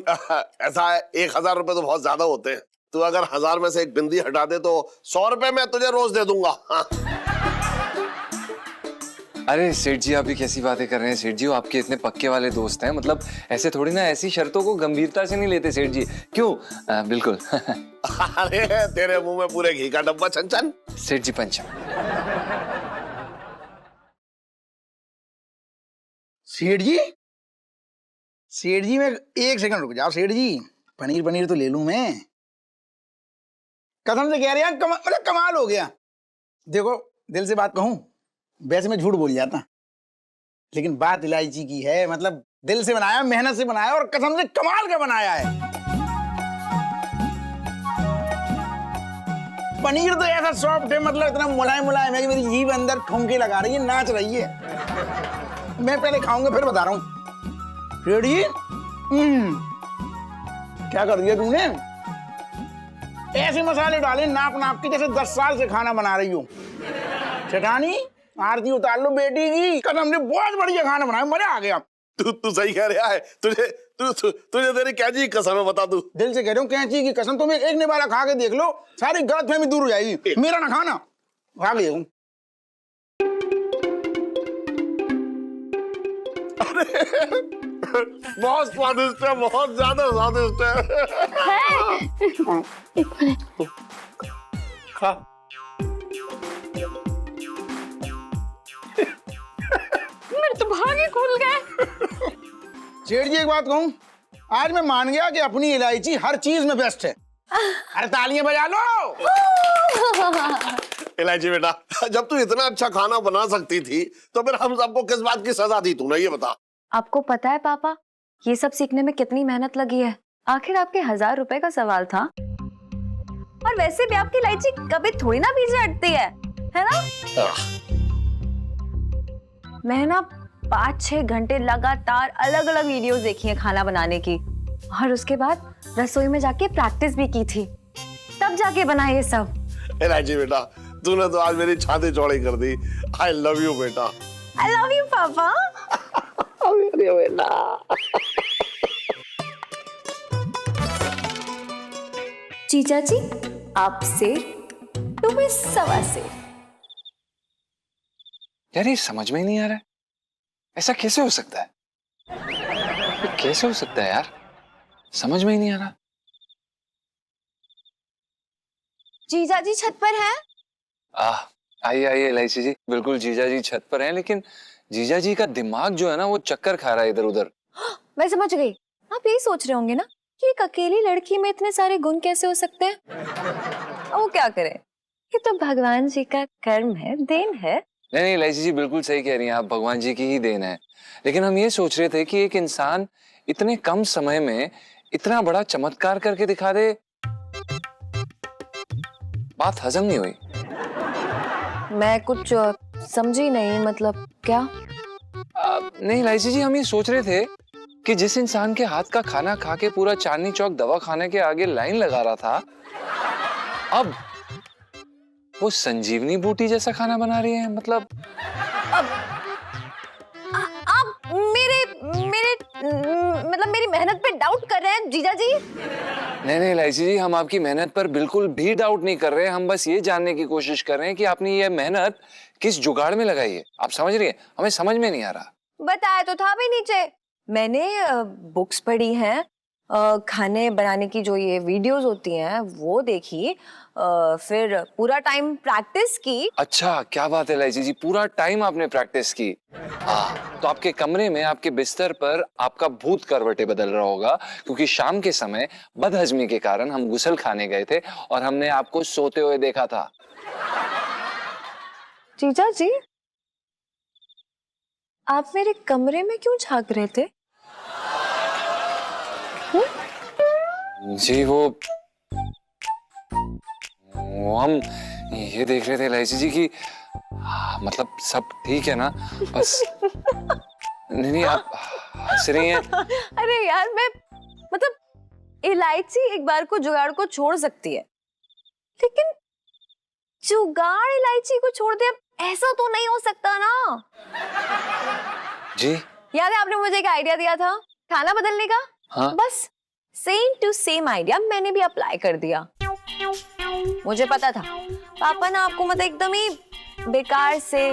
ऐसा है 1000 रुपए तो बहुत ज्यादा होते हैं। तू अगर 1000 में से एक बिंदी हटा दे तो 100 रुपए मैं तुझे रोज दे दूंगा। हाँ। अरे सेठ जी, आप भी कैसी बातें कर रहे हैं सेठ जी? वो आपके इतने पक्के वाले दोस्त हैं, मतलब ऐसे थोड़ी ना, ऐसी शर्तों को गंभीरता से नहीं लेते सेठ जी। क्यों? बिल्कुल। अरे तेरे मुंह में पूरे घी का डब्बा छन। सेठ जी पंचम। सेठ जी, सेठ जी, मैं एक सेकंड रुक जाओ। सेठ जी, पनीर तो ले लूं मैं, कसम से कह रहे हैं। मतलब कमाल हो गया। देखो, दिल से बात कहूं, वैसे मैं झूठ बोल जाता, लेकिन बात इलायची की है। मतलब दिल से बनाया, मेहनत से बनाया, और कसम से कमाल का बनाया है। पनीर तो ऐसा सॉफ्ट है, मतलब इतना मुलायम मुलायम है कि मेरी जीभ अंदर ठुमके लगा रही है, नाच रही है। मैं पहले खाऊंगा फिर बता रहा हूँ। रेडी? क्या कर दिया तुमने? ऐसे मसाले डाले नाप नाप के जैसे 10 साल से खाना बना रही हो। चटानी आरती उतार लो बेटी की, कसम से बहुत बढ़िया खाना बनाया, मजा आ गया। तू सही कह रहा है। तुझे तेरी कैची कसम है, बता। तू दिल से कह रहा हूँ, कैची की कसम। तुम एक निवाला खा के देख लो, सारी गलतफहमी दूर हो जाएगी। मेरा ना खाना, खा के देखूं। बहुत स्वादिष्ट है, बहुत ज्यादा स्वादिष्ट है। खा। मेरे तो भागे खुल गए। सेठ जी, एक बात कहूं, आज मैं मान गया कि अपनी इलायची हर चीज में बेस्ट है। अरे तालियां बजा लो। इलायची बेटा, जब तू इतना अच्छा खाना बना सकती थी तो फिर हम सबको किस बात की सजा दी तूने, ये बता। आपको पता है पापा, ये सब सीखने में कितनी मेहनत लगी है। आखिर आपके 1000 रुपए का सवाल था। और वैसे भी आपकी इलायची कभी थोड़ी ना पीछे हटती है ना? मैं ना 5-6 घंटे लगातार अलग अलग वीडियोस देखी है खाना बनाने की, और उसके बाद रसोई में जाके प्रैक्टिस भी की थी, तब जाके बना ये सब। इलायची बेटा, तूने तो आज मेरी छाती चौड़ी कर दी। आई लव यू बेटा। आई लव यू पापा। जीजा जी, आपसे तुम्हें 1.25 से। यार ये समझ में ही नहीं आ रहा है, ऐसा कैसे हो सकता है? ये कैसे हो सकता है यार, समझ में ही नहीं आ रहा। जीजा जी छत पर हैं? आइए आइए इलायची जी, बिल्कुल जीजा जी छत पर हैं, लेकिन जीजा जी का दिमाग जो है ना वो चक्कर खा रहा है इधर उधर। मैं समझ गई, आप यही सोच रहे होंगे ना कि एक अकेली लड़की में इतने सारे गुण कैसे हो सकते हैं। वो क्या करे, ये तो भगवान जी का कर्म है, देन है। नहीं इलायची जी बिल्कुल सही कह रही हैं आप, भगवान जी की ही देन है। लेकिन हम ये सोच रहे थे कि एक इंसान इतने कम समय में इतना बड़ा चमत्कार करके दिखा दे। बात हजम नहीं हुई। मैं कुछ समझी नहीं, मतलब क्या? नहीं इलायची जी, हम ये सोच रहे थे कि जिस इंसान के हाथ का खाना खा के पूरा चांदनी चौक दवा खाने के आगे लाइन लगा रहा था, वो संजीवनी बूटी जैसा खाना बना रही हैं, मतलब आप मेरे मेरे मतलब मेरी मेहनत पे डाउट कर रहे हैं जीजा जी? नहीं नहीं इलायची जी, हम आपकी मेहनत पर बिल्कुल भी डाउट नहीं कर रहे हैं। हम बस ये जानने की कोशिश कर रहे हैं कि आपने ये मेहनत किस जुगाड़ में लगाई है। आप समझ रही हैं? हमें समझ में नहीं आ रहा। बताया तो था भी नीचे। मैंने बुक्स पढ़ी हैं, खाने बनाने की जो ये वीडियोस होती हैं वो देखी, फिर पूरा टाइम प्रैक्टिस की। अच्छा, क्या बात है इलायची जी, पूरा टाइम आपने प्रैक्टिस की। हाँ, तो आपके कमरे में आपके बिस्तर पर आपका भूत करवटें बदल रहा होगा, क्योंकि शाम के समय बदहजमी के कारण हम गुसल खाने गए थे और हमने आपको सोते हुए देखा था। जीजा जी, आप मेरे कमरे में क्यों झांक रहे थे? जी वो हम ये देख रहे थे इलायची जी कि मतलब सब ठीक है ना, बस नहीं नहीं आप हंस रही हैं। अरे यार, मैं मतलब इलायची एक बार को जुगाड़ को छोड़ सकती है, लेकिन जुगाड़ इलायची को छोड़ दे, अब ऐसा तो नहीं हो सकता ना। जी याद है आपने मुझे एक आइडिया दिया था खाना बदलने का? हाँ। बस सेम टू सेम आइडिया मैंने भी अप्लाई कर दिया। मुझे पता था पापा ना आपको मतलब एकदम ही बेकार से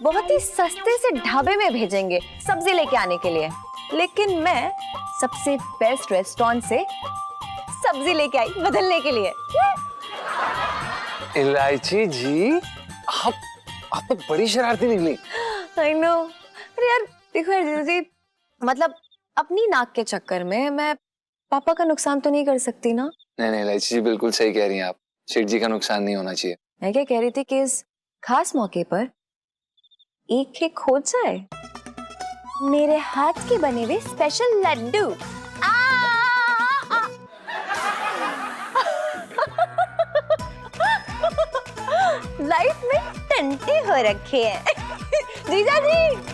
बहुत ही सस्ते से ढाबे में भेजेंगे सब्जी लेके आने के लिए, लेकिन मैं सबसे बेस्ट रेस्टोरेंट से सब्जी लेके आई बदलने के लिए। इलायची जी, आप तो बड़ी शरारती निकली। I know। अरे यार देखो यार जी, मतलब अपनी नाक के चक्कर में मैं पापा का नुकसान तो नहीं कर सकती ना। नहीं नहीं इलायची जी, बिल्कुल सही कह रही हैं आप, सेठ जी का नुकसान नहीं होना चाहिए। मैं क्या कह रही थी कि इस खास मौके पर एक केक हो जाए, मेरे हाथ के बने हुए स्पेशल लड्डू। लाइफ में टंटे हो रखे हैं जीजा जी।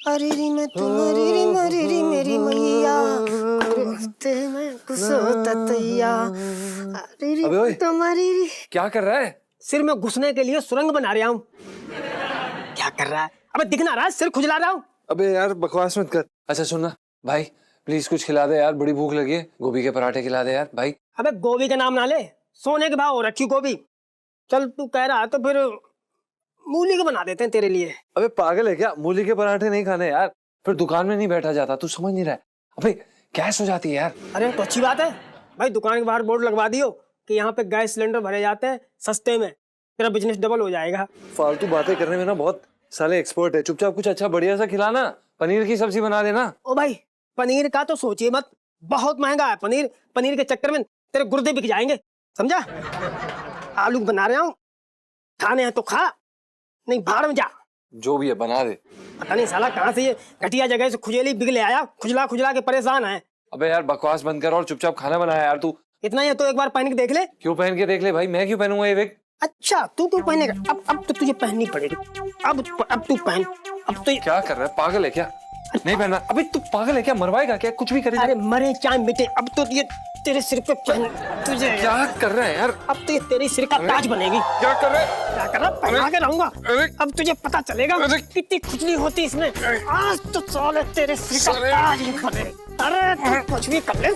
अरे री मैं तुम्हारी री मरी री मेरी मैया, रास्ते में कुछ होता तैया। अरे री अबे ओए, तुम्हारी री। क्या कर रहा है? सिर में घुसने के लिए सुरंग बना रहा हूँ। क्या कर रहा है? अबे दिख ना रहा है, सिर खुजला रहा हूँ। अबे यार बकवास मत कर। अच्छा सुनना भाई, प्लीज कुछ खिला दे यार, बड़ी भूख लगी है। गोभी के पराठे खिला दे यार भाई। अबे गोभी का नाम ना ले, सोने के भाव हो रखी गोभी। चल तू कह रहा है तो फिर मूली के बना देते हैं तेरे लिए। अबे पागल है क्या? मूली के पराठे नहीं खाने यार, फिर दुकान में नहीं बैठा जाता, तू समझ नहीं रहा है। अबे गैस हो जाती है यार। अरे तो अच्छी बात है भाई, दुकान के बाहर बोर्ड लगवा दियो कि यहाँ पे गैस सिलेंडर भरे जाते हैं सस्ते में, तेरा बिजनेस डबल हो जाएगा। फालतू बातें करने में ना बहुत साले एक्सपर्ट है, चुपचाप कुछ अच्छा बढ़िया सा खिलाना। पनीर की सब्जी बना देना। ओ भाई पनीर का तो सोचिए मत, बहुत महंगा है पनीर। पनीर के चक्कर में तेरे गुर्दे बिक जाएंगे, समझा? आलू बना रहा हूँ, खाने हैं तो खा, नहीं भाड़ में जा। जो भी है बना दे। पता नहीं साला कहाँ से ये घटिया जगह से खुजली बिग ले आया, खुजला खुजला के परेशान है। अबे यार बकवास बंद कर और चुपचाप खाना बनाया यार तू। इतना ही तो एक बार पहन के देख ले। क्यों पहन के देख ले भाई, मैं क्यों पहनूंगा ये विग? अच्छा तू क्यों पहनेगा? अब तो तुझे पहननी पड़ेगी। अब तू पहन। अब तो क्या कर रहा है, पागल है क्या? नहीं पहनना। अबे तू पागल है क्या? मरवाएगा क्या? कुछ भी करेगा। अरे मरे चाहे मिटे, अब तो ये तेरे सिर पे पहन तुझे। क्या कर रहा है यार? अब तो ये तेरे सिर का ताज बनेगी। क्या कर रहा है? क्या कर रहा? पहना के रहूंगा। अब तुझे पता चलेगा कितनी खुजली होती इसमें। आज तो साले तेरे सिर का ताज ही बने। अरे तू कुछ भी कर ले।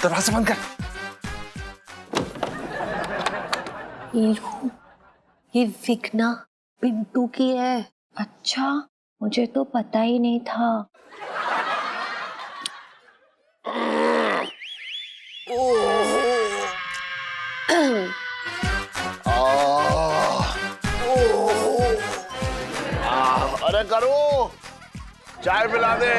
दरवाजा बंद कर। ये विग ना पिंटू की है। अच्छा, मुझे तो पता ही नहीं था। अरे करो, चाय पिला दे।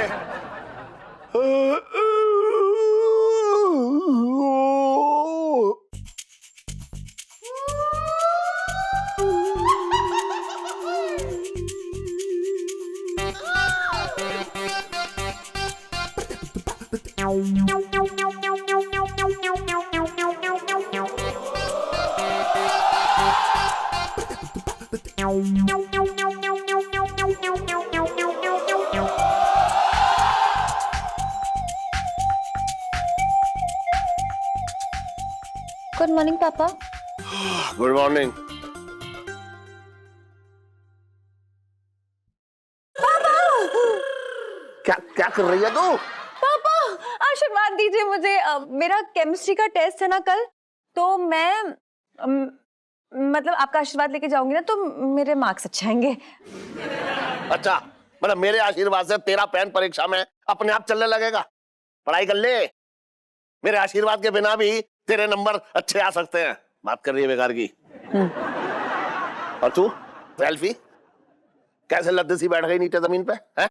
गुड मॉर्निंग पापा। Good morning. क्या क्या कर रही है तू? पापा आशीर्वाद दीजिए मुझे। मेरा केमिस्ट्री का टेस्ट है ना कल, तो मैं मतलब आपका आशीर्वाद लेके जाऊंगी ना, तो मेरे मार्क्स अच्छे आएंगे। अच्छा, मतलब मेरे आशीर्वाद से तेरा पेन परीक्षा में अपने आप चलने लगेगा। पढ़ाई कर ले, मेरे आशीर्वाद के बिना भी तेरे नंबर अच्छे आ सकते हैं। बात कर रही है बेकार की। और तू सेल्फी कैसे लद्दे सी बैठ गई नीचे जमीन पे है?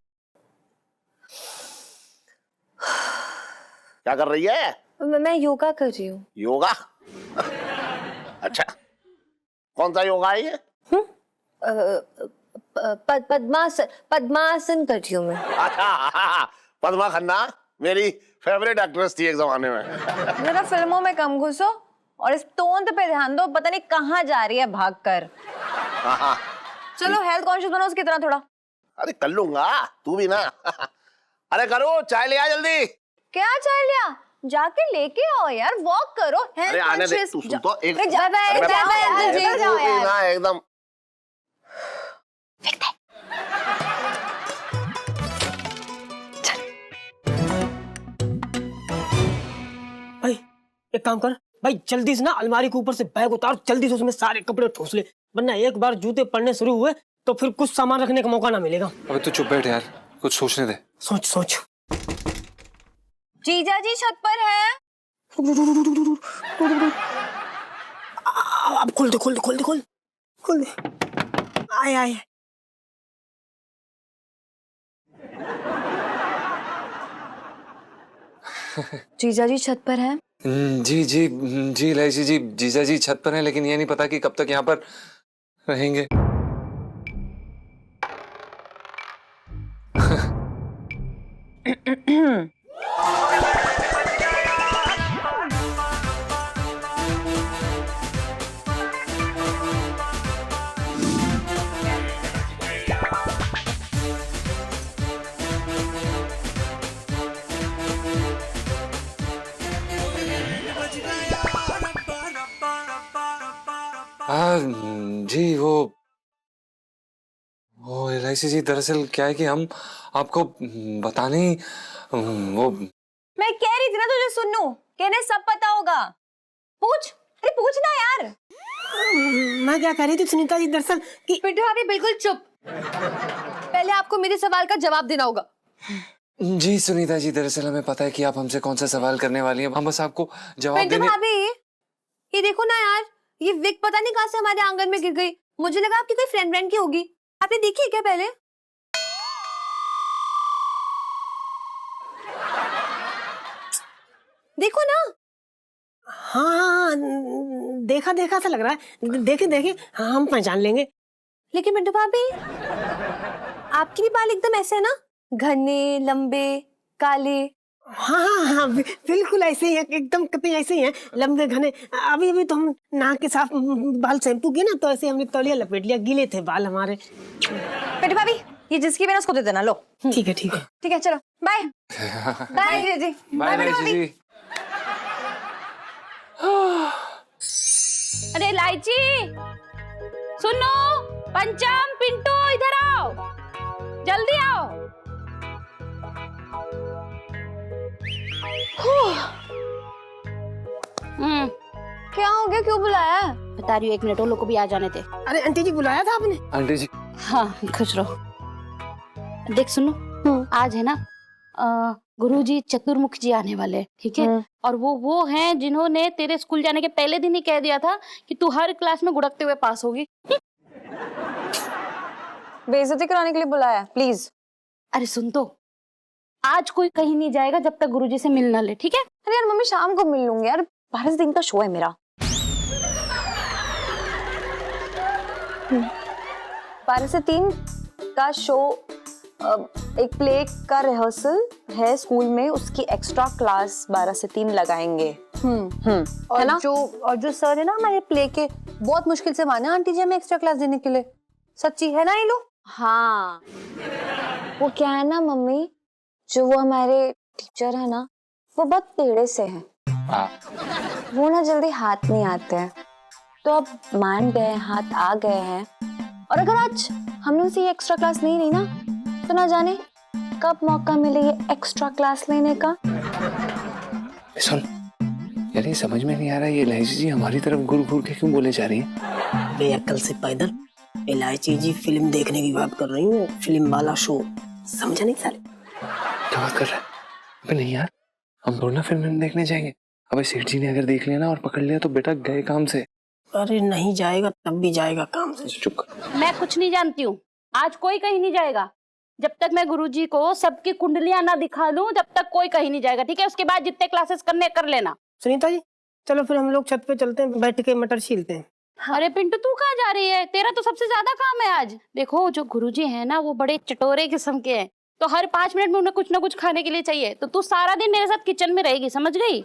क्या कर रही है? मैं योगा कर रही हूँ। योगा? अच्छा, कौन सा योगा है ये? पद्मासन कर रही हूँ मैं। अच्छा, पद्मा खन्ना मेरी फेवरेट एक्ट्रेस थी एक जमाने में। जरा फिल्मों में कम घुसो और इस तोंद पे ध्यान दो, पता नहीं कहाँ जा रही है भागकर। चलो हेल्थ कॉन्शियस बनो उसकी तरह थोड़ा। अरे कर लूंगा, तू भी ना। अरे करो, चाय ले आ जल्दी। क्या चाय लिया? जाके लेके आओ यार, वॉक करो। अरे आने दे, तू सुन तो एक। जाओ यार। ना एकदम। भाई एक काम कर भाई, जल्दी से ना अलमारी के ऊपर से बैग उतार, जल्दी से उसमें सारे कपड़े ठूस ले, वरना एक बार जूते पड़ने शुरू हुए तो फिर कुछ सामान रखने का मौका ना मिलेगा। अबे तू चुप बैठ यार, कुछ सोचने दे। सोच सोच। जीजा जी छत पर है। अब खोल दे खोल दे खोल दे खोल खोल दे। आए आए। जीजा जी छत पर है। जी जी जी इलायची जी, जीजा जी छत पर हैं, लेकिन ये नहीं पता कि कब तक यहाँ पर रहेंगे। जी वो एलआईसी जी, दरअसल क्या है कि हम आपको बताने वो। मैं कह रही थी ना तुझे सुन्नू, कहने सब पता होगा। पूछ, अरे पूछना यार। मैं क्या कह रही थी सुनीता जी, दरअसल कि पिंटू भाभी बिल्कुल चुप। पहले आपको मेरे सवाल का जवाब देना होगा। जी सुनीता जी, दरअसल हमें पता है कि आप हमसे कौन सा सवाल करने वाली हैं, हम बस आपको जवाब पिंटू देने। भाभी ये देखो ना यार, ये विक पता नहीं कहाँ से हमारे आंगन में गिर गई। मुझे लगा आपकी कोई फ्रेंड की होगी। आपने देखी है क्या पहले? देखो ना। हाँ देखा देखा सा लग रहा है, देखे देखे हाँ हम पहचान लेंगे। लेकिन पिंटू भाभी आपके भी बाल एकदम ऐसे है ना, घने लंबे काले। हाँ हाँ हाँ बिल्कुल ऐसे ही है, एकदम कतई ऐसे ही है, लंबे घने। अभी अभी तो हम नहा के साफ बाल शैम्पू किए ना, तो ऐसे हमने तौलिया लपेट लिया, गीले थे बाल हमारे। पिंटू भाभी ये जिसकी भी ना उसको दे देना। लो ठीक है ठीक है ठीक है, चलो बाय। बाय जीजा जी। बाय इलायची जी। अरे इलायची सुनो, पंचम पिंटू इधर आओ, जल्दी आओ। क्या हो गया, क्यों बुलाया? बता रही हूँ, 1 मिनट, वो लोग को भी आ जाने थे। अरे आंटी जी बुलाया था आपने? आंटी जी हाँ खुश रहो। देख सुनो, आज है ना गुरुजी चतुर्मुख जी आने वाले, ठीक है? और वो हैं जिन्होंने तेरे स्कूल जाने के पहले दिन ही कह दिया था कि तू हर क्लास में गुड़कते हुए पास होगी। बेइज्जती कराने के लिए बुलाया, प्लीज। अरे सुन तो, आज कोई कहीं नहीं जाएगा जब तक गुरुजी से मिल ना ले, ठीक है? अरे यार मम्मी शाम को मिल लूंगी यार, 12 दिन का शो है मेरा। 12 से 3 का शो एक प्ले का रिहर्सल है स्कूल में, उसकी एक्स्ट्रा क्लास 12 से 3 लगाएंगे। और जो सर है ना हमारे प्ले के, बहुत मुश्किल से माने आंटी जी हमें एक्स्ट्रा क्लास देने के लिए। सच्ची है ना ये लोग? हाँ, वो क्या है ना मम्मी, जो वो हमारे टीचर है ना, वो बहुत टेढ़े से हैं। वो ना जल्दी हाथ नहीं आते हैं, तो अब मान गए, हाथ आ गए हैं। और अगर आज हमने उसे ये एक्स्ट्रा क्लास नहीं ली ना, तो ना जाने कब मौका मिले ये एक्स्ट्रा क्लास लेने का। सुन यार, ये समझ में नहीं आ रहा, ये इलायची जी हमारी तरफ घूर घूर के क्यों बोले जा रही है? बेअक्ल से पैदल इलायची जी फिल्म देखने की बात कर रही हूँ, फिल्म वाला शो, समझा नहीं साले? क्या बात कर रहा है? अबे नहीं यार, हम थोड़ा ना फिल्म देखने जाएंगे। अबे सेठ जी ने अगर देख लिया ना और पकड़ लिया तो बेटा गए काम से। अरे नहीं जाएगा, तब भी जाएगा काम से। चुप कर। मैं कुछ नहीं जानती हूँ, आज कोई कहीं नहीं जाएगा। जब तक मैं गुरुजी को सबकी कुंडलियां ना दिखा लूं, जब तक कोई कहीं नहीं जाएगा, ठीक है? उसके बाद जितने क्लासेस करने कर लेना। सुनीता जी, चलो फिर हम लोग छत पे चलते हैं, बैठ के मटर छीलते हैं। अरे पिंटू, तू कहाँ जा रही है? तेरा तो सबसे ज्यादा काम है आज। देखो, जो गुरुजी है ना, वो बड़े चटोरे किस्म के हैं, तो हर 5 मिनट में उन्हें कुछ ना कुछ खाने के लिए चाहिए। तो तू सारा दिन मेरे साथ किचन में रहेगी, समझ गई?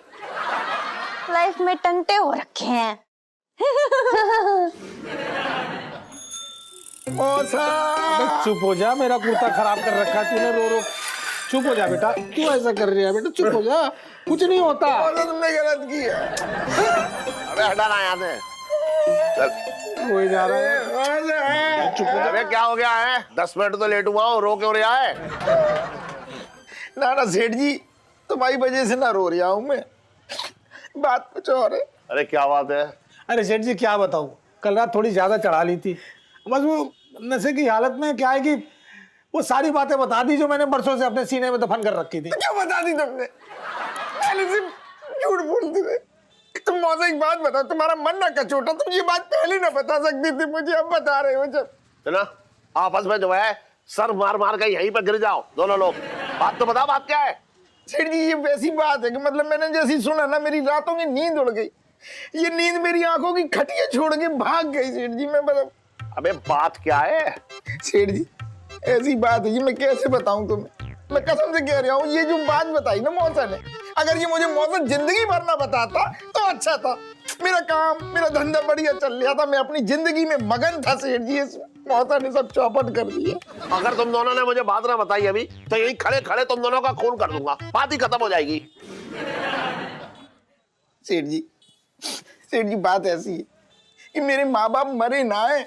लाइफ में टंटे हो रखे हैं। चुप हो जा, मेरा कुर्ता खराब कर रखा है तूने, रो रो। चुप हो जा बेटा, क्यों ऐसा कर रही है बेटा? चुप हो जा, कुछ नहीं होता। तुमने गलत किया। अबे हटा ना यहाँ से, चल। कोई जा रहा है। चुप हो जा। अबे क्या हो गया है? 10 मिनट तो लेट हुआ हूँ, रो क्यों रहा है? ना सेठ जी, तुम्हारी वजह से ना रो रहा हूँ मैं, बात कुछ और है। अरे क्या बात है? अरे सेठ जी क्या बताऊं, कल रात थोड़ी ज्यादा चढ़ा ली थी। बस वो नशे की हालत में क्या है कि वो सारी बातें बता दी जो मैंने बरसों से अपने सीने में दफन कर रखी थी। क्या बता दी तुमने? पहले से झूठ बोलती रहे। तुम मौसा एक बात बताओ, तुम्हारा मन ना कचोटा, तुम ये बात पहले ना बता सकती थी मुझे, अब बता रहे हो जब। ना आपस में जो है सर मार मार के यहीं पे गिर जाओ दोनों लोग। बात तो बता, बात क्या है? सेठ जी ये वैसी बात है कि मतलब मैंने जैसी सुना ना, मेरी रातों की नींद उड़ गई। ये नींद मेरी आंखों की खटिया छोड़ के भाग गई सेठ जी। मैं मतलब, अबे बात क्या है? सेठ जी ऐसी बात है जी, मैं कैसे बताऊं तुम्हें? मैं कसम से कह रहा हूँ, ये जो बात बताई ना मौसा ने, अगर ये मुझे मौसा जिंदगी भर ना बताता तो अच्छा था। मेरा काम, मेरा धंधा बढ़िया चल रहा था, मैं अपनी जिंदगी में मगन था सेठ जी। इस मौसा ने सब चौपट कर दिया। अगर तुम दोनों ने मुझे बात ना बताई अभी, तो यही खड़े खड़े तुम दोनों का खून कर दूंगा, बात ही खत्म हो जाएगी। सेठ जी बात ऐसी है कि मेरे माँ बाप मरे ना है,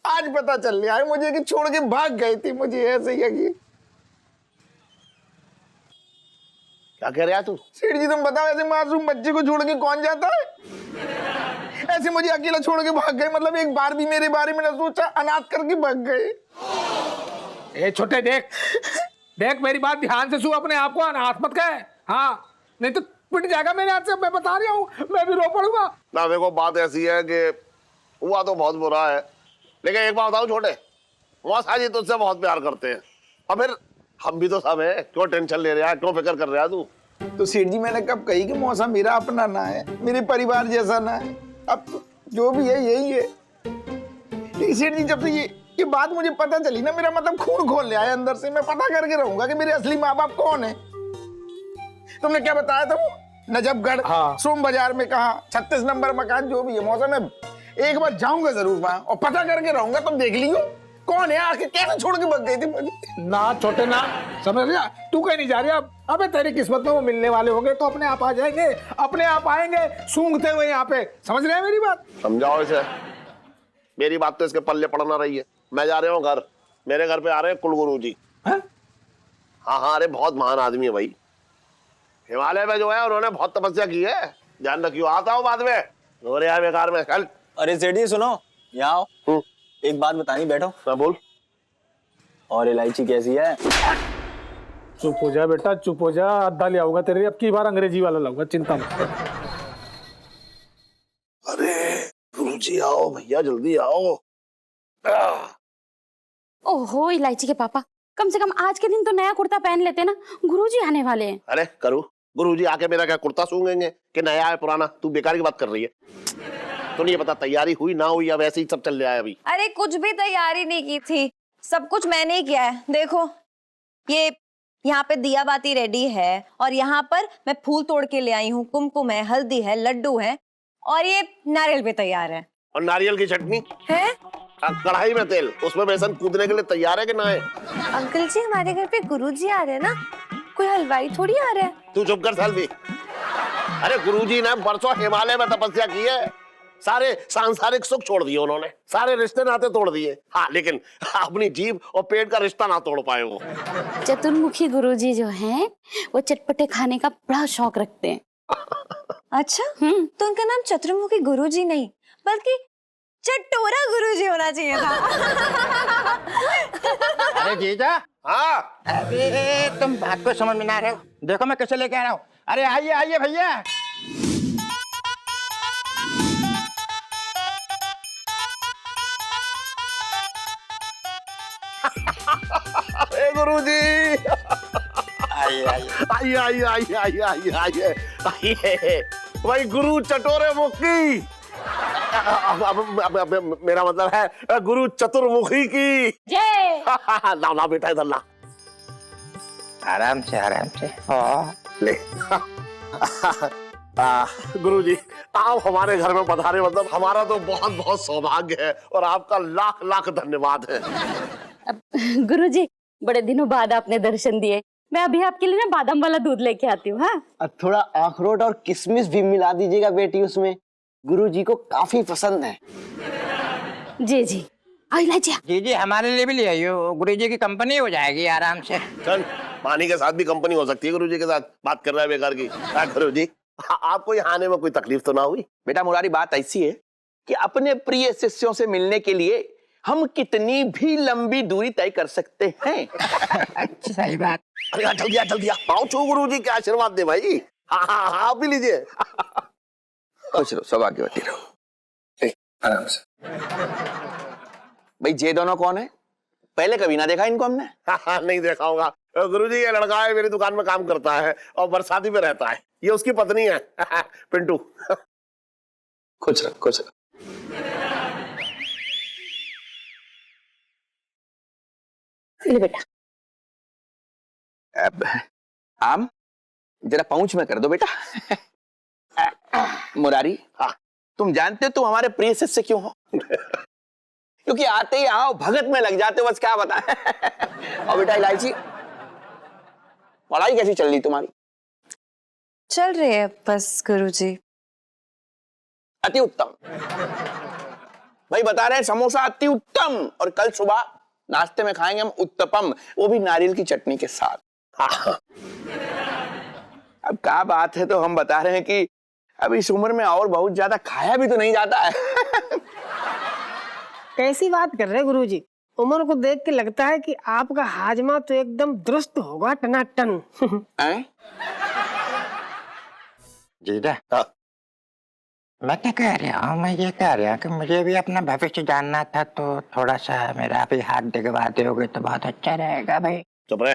आज पता चल रहा है मुझे कि छोड़ के भाग गए थे। मुझे ऐसे ही यकीन। क्या कह रहा है तू? सेठ जी तुम बताओ, ऐसे मासूम बच्चे को छोड़ के कौन जाता है? ऐसे मुझे अकेला छोड़ के भाग गए, मतलब एक बार भी मेरे बारे में ना सोचा, अनाथ करके भाग गए। ए छोटे, देख देख मेरी बात ध्यान से सुन, अपने आप को अनाथ मत कहे, हाँ नहीं तो पिट जाएगा मेरे हाथ से। मैं बता रहा हूँ, मैं भी रो पड़ूंगा। ना देखो, बात ऐसी है कि हुआ तो बहुत बुरा है, लेकिन एक बात बताऊं छोटे, मौसा जी तुझसे बहुत प्यार करते हैं, और फिर हम भी तो सब है। क्यों टेंशन ले रहा है, क्यों फिक्र कर रहा है तू? तो सेठ जी मैंने कब कही कि मौसा मेरा अपना ना है, मेरे परिवार जैसा ना है? अब तो जो भी है यही है। लेकिन सेठ जी जब से ये बात मुझे पता चली ना, मेरा मतलब खून खोल लिया है अंदर से। मैं पता करके रहूंगा कि मेरे असली माँ बाप कौन है। तुमने क्या बताया था वो नजफगढ़, हाँ। सोम बाजार में कहा 36 नंबर मकान, जो भी है मौसा, मैं एक बार जाऊंगा जरूर वहां और पता करके रहूंगा। तुम देख लियो कौन है, आके कैसे छोड़ के भाग गई थी मुझे। ना छोटे ना, समझ रहा, तू कहीं नहीं जा रही अब। अबे तेरी किस्मत में वो मिलने वाले होंगे तो अपने आप आ जाएंगे, अपने आप आएंगे सूंघते हुए यहाँ पे। समझ रहे हैं मेरी बात? समझाओ इसे। मेरी बात तो इसके पल्ले पड़ना रही है। मैं जा रहा हूँ घर, मेरे घर पे आ रहे हैं कुलगुरु जी। हाँ हाँ, अरे बहुत महान आदमी है भाई, हिमालय में जो है उन्होंने बहुत तपस्या की है। ध्यान रखियो, आता हूँ बाद में। हो रहा है बेकार में, कल। अरे सेठ जी सुनो, यहाँ आओ, एक बात बतानी, बैठो। मैं बोल। और इलायची कैसी है? चुप हो जा बेटा, चुप हो जा। अद्धा ले आऊंगा तेरे, अब की बार अंग्रेजी वाला लाऊंगा, चिंता मत कर। अरे गुरु जी आओ, भैया जल्दी आओ। ओहो इलायची के पापा, कम से कम आज के दिन तो नया कुर्ता पहन लेते ना, गुरुजी आने वाले हैं। अरे करूँ, गुरु जी आके मेरा क्या कुर्ता सूंघेंगे कि नया है पुराना? तू बेकार की बात कर रही है। तो नहीं पता तैयारी हुई ना हुई, अब ऐसे ही सब चल रहा है अभी। अरे कुछ भी तैयारी नहीं की थी, सब कुछ मैंने ही किया है। देखो ये यहाँ पे दिया बाती रेडी है और यहाँ पर मैं फूल तोड़ के ले आई हूँ, कुमकुम है, हल्दी है, लड्डू है और ये नारियल भी तैयार है। और नारियल की चटनी है? कढ़ाई में तेल, उसमें बेसन कूदने के लिए तैयार है कि ना है? अंकल जी हमारे घर पे गुरुजी आ रहे हैं ना, कोई हलवाई थोड़ी आ रहा है। तू चुप कर सालवी। अरे गुरुजी ने परसों हिमालय में तपस्या की है, सारे सांसारिक सुख छोड़ दिए उन्होंने, सारे रिश्ते नाते तोड़ दिए। हाँ, लेकिन अपनी जीभ और पेट का रिश्ता ना तोड़ पाए वो। चतुर्मुखी गुरुजी जो हैं वो चटपटे खाने का बड़ा शौक रखते हैं। अच्छा, तो उनका नाम चतुर्मुखी गुरुजी नहीं बल्कि चटोरा गुरुजी होना चाहिए था। अरे जीजा, हाँ, अरे तुम बात को समझ में ना रहे हो, देखो मैं कैसे लेके आ रहा हूँ। अरे आइए आइए भैया। अरे गुरुजी, आइए आइए। आइए आइए आइए आइए आइए आइए आइए, भाई गुरु चटोरे मुखी। अब मेरा मतलब है गुरु चतुर्मुखी की जय। ना ना बेटा, इधर ला। आराम से आराम से। ले। गुरुजी, आप हमारे घर में पधारे, मतलब हमारा तो बहुत बहुत सौभाग्य है और आपका लाख लाख धन्यवाद है। अब गुरुजी बड़े दिनों बाद आपने दर्शन दिए, मैं अभी आपके लिए ना बादाम वाला दूध लेके आती हूँ। हाँ, और थोड़ा अखरोट और किशमिश भी मिला दीजिएगा बेटी उसमें, गुरुजी को काफी पसंद है। जी जी। इलायची जी जी, हमारे लिए भी ले आइयो, गुरुजी की कंपनी हो जाएगी आराम से। चल, पानी के साथ भी कंपनी हो सकती है गुरुजी के साथ, बात कर रहा है बेकार की। गुरुजी, आपको यहाँ आने में कोई तकलीफ तो ना हुई? बेटा मुरारी, बात ऐसी है कि अपने प्रिय शिष्यों से मिलने के लिए हम कितनी भी लंबी दूरी तय कर सकते हैं। अच्छी सही बात। अरे जल्दी आ, पाँव छू गुरुजी के आशीर्वाद दे भाई। हाँ हाँ हाँ, आप भी लीजिए। खुश रहो, सौभाग्यवती रहो। आराम से। भाई ये दोनों कौन है? पहले कभी ना देखा इनको हमने। हाँ, नहीं देखा होगा गुरुजी। ये लड़का है, मेरी दुकान में काम करता है और बरसाती में रहता है। ये उसकी पत्नी है पिंटू। खुश रहो, खुश रहो। ले बेटा। अब आम जरा पहुंच में कर दो बेटा। मुरारी, हाँ, तुम जानते हो तुम हमारे प्रिय शिष्य क्यों हो? क्योंकि आते ही आओ भगत में लग जाते हो, बस क्या बताएं। और बेटा इलायची, पढ़ाई कैसी चल रही तुम्हारी? चल रही है बस गुरुजी। अति उत्तम। भाई बता रहे हैं समोसा अति उत्तम, और कल सुबह नाश्ते में खाएंगे हम उत्तपम, वो भी नारियल की चटनी के साथ। हाँ। अब क्या बात है, तो हम बता रहे हैं कि अब इस उम्र में और बहुत ज्यादा खाया भी तो नहीं जाता है। कैसी बात कर रहे हैं गुरुजी? उम्र को देख के लगता है कि आपका हाजमा तो एकदम दुरुस्त होगा, टनाटन। जीजा, मैं क्या कह रहा हूँ, मैं ये कह रहा हूँ कि मुझे भी अपना भविष्य जानना था, तो थोड़ा सा मेरा भी हाथ दिखवा दोगे तो बहुत अच्छा रहेगा भाई। चुप रहे।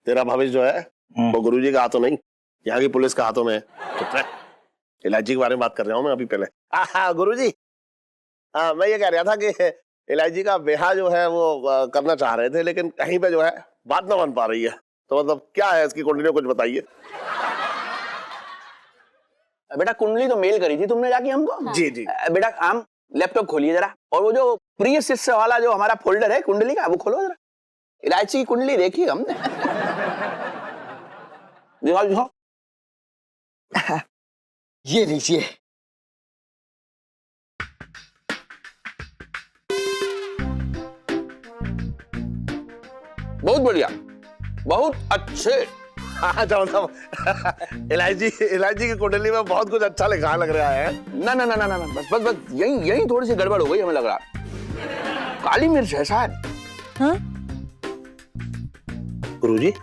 तेरा भविष्य जो है वो गुरुजी का हाथों नहीं, यहाँ की पुलिस का हाथों में है। चुप रहे। इलायची के बारे में बात कर रहा हूँ मैं अभी पहले। गुरुजी, मैं ये कह रहा था कि इलायची का ब्याह जो है वो करना चाह रहे थे, लेकिन कहीं पे जो है बात ना बन पा रही है, तो मतलब क्या है इसकी कुंडली, कुछ बताइए। बेटा कुंडली तो मेल करी थी तुमने जाके हमको। हाँ। जी जी। बेटा आम लैपटॉप खोलिए जरा, और वो जो प्रिय शिष्य वाला जो हमारा फोल्डर है कुंडली का, वो खोलो जरा। इलायची की कुंडली देखी हमने। दिखाओ दिखाओ। ये लीजिए। बहुत बढ़िया, बहुत अच्छे। इलायची की कुंडली में बहुत कुछ अच्छा लिखा लग रहा है। ना ना ना ना ना, बस बस बस यही थोड़ी सी गड़बड़ हो गई हमें लग रहा। काली मिर्च है शायद। हाँ? गुरुजी,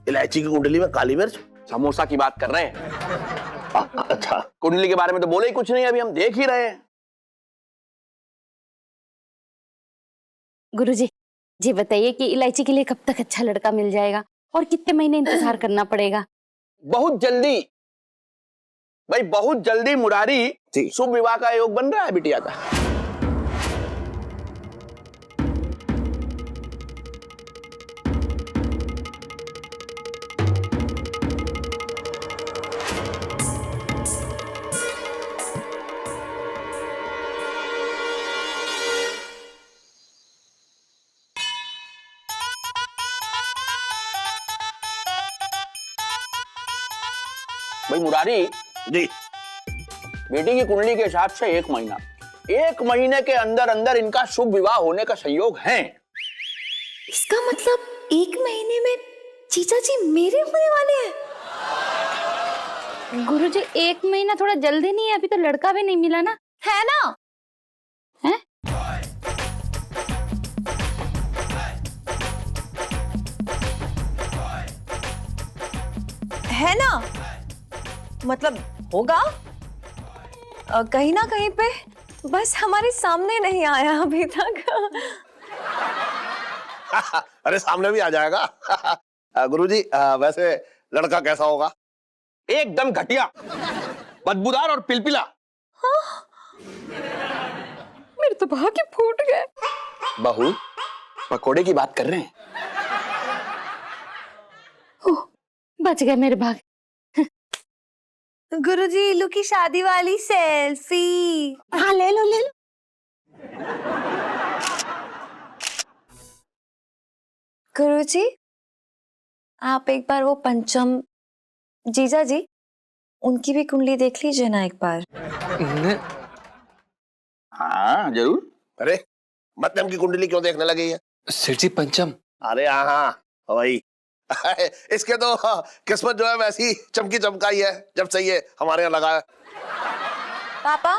इलायची की कुंडली में काली मिर्च? समोसा की बात कर रहे हैं। अच्छा, कुंडली के बारे में तो बोले ही कुछ नहीं, अभी हम देख ही रहे हैं। गुरुजी, जी बताइए कि इलायची के लिए कब तक अच्छा लड़का मिल जाएगा और कितने महीने इंतजार करना पड़ेगा? बहुत जल्दी भाई, बहुत जल्दी मुरारी शुभ विवाह का योग बन रहा है बिटिया का। भाई मुरारी जी बेटी की कुंडली के हिसाब से 1 महीना, 1 महीने के अंदर अंदर इनका शुभ विवाह होने का संयोग है। इसका मतलब 1 महीने में जीजा जी मेरे होने वाले हैं। गुरुजी 1 महीना थोड़ा जल्दी नहीं है, अभी तो लड़का भी नहीं मिला ना। है ना? हैं? है ना? मतलब होगा कहीं ना कहीं पे, बस हमारे सामने नहीं आया अभी तक। अरे सामने भी आ जाएगा। गुरुजी वैसे लड़का कैसा होगा? एकदम घटिया, बदबूदार और पिलपिला। मेरे तो भाग्य फूट गए। बहू पकोड़े की बात कर रहे हैं। बच गए मेरे भाग। गुरुजी इल्लू की शादी वाली सेल्फी। हाँ ले लो ले लो। गुरुजी आप एक बार वो पंचम जीजा जी उनकी भी कुंडली देख लीजिए ना एक बार। हाँ जरूर। अरे मध्यम की कुंडली क्यों देखने लगी है? सेठ जी पंचम। अरे हाँ वही। इसके तो किस्मत जो है वैसी चमकी चमकाई है जब से ये हमारे यहाँ लगा है। पापा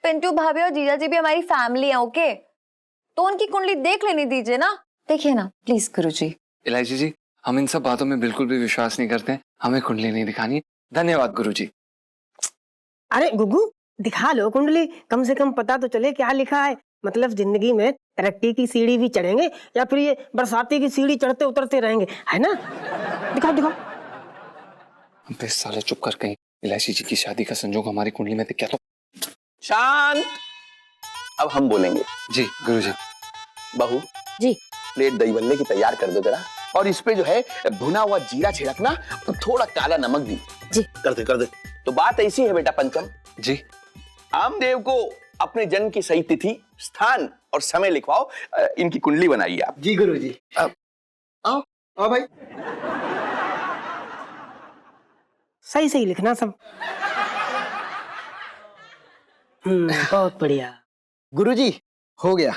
पिंटू भाभी और जीजा जी भी हमारी फैमिली है, ओके? तो उनकी कुंडली देख लेने दीजिए ना। देखिए ना प्लीज गुरुजी। इलायची जी हम इन सब बातों में बिल्कुल भी विश्वास नहीं करते, हमें कुंडली नहीं दिखानी। धन्यवाद गुरुजी। अरे गुग्गू दिखा लो कुंडली, कम से कम पता तो चले क्या लिखा है। मतलब जिंदगी में तरक्की की सीढ़ी भी चढ़ेंगे या फिर ये बरसाती की सीढ़ी चढ़ते उतरते रहेंगे, है ना? दिखाओ दिखाओ। बे साले चुप कर, कहीं इलायची जी की शादी का संजोग हमारी कुंडली में दिख गया तो। शांत। अब हम बोलेंगे। जी गुरुजी। बहू जी प्लेट दही बल्ले की तैयार कर दो जरा, और इस पे जो है भुना हुआ जीरा छिड़कना और थोड़ा काला नमक भी। जी कर दे। तो बात ऐसी है बेटा पंचम, जी आमदेव को अपने जन्म की सही तिथि, स्थान और समय लिखवाओ। इनकी कुंडली बनाइए आप। जी गुरुजी। आओ आओ भाई। सही सही लिखना सब। बहुत बढ़िया। गुरुजी हो गया।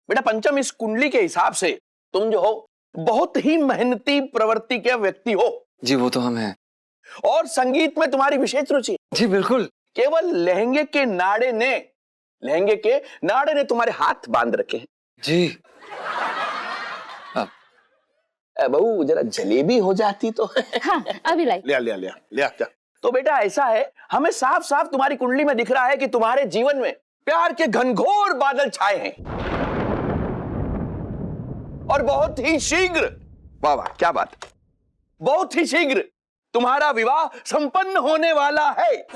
बेटा पंचम इस कुंडली के हिसाब से तुम जो हो बहुत ही मेहनती प्रवृत्ति के व्यक्ति हो, जी वो तो हम हैं। और संगीत में तुम्हारी विशेष रुचि है। जी बिल्कुल। केवल लहंगे के नाड़े ने तुम्हारे हाथ बांध रखे हैं। जी बहू जरा जलेबी हो जाती तो। हाँ अभी लाई। लिया जा। तो बेटा ऐसा है, हमें साफ साफ तुम्हारी कुंडली में दिख रहा है कि तुम्हारे जीवन में प्यार के घनघोर बादल छाए हैं, और बहुत ही शीघ्र, वाह वाह क्या बात, बहुत ही शीघ्र तुम्हारा विवाह संपन्न होने वाला है।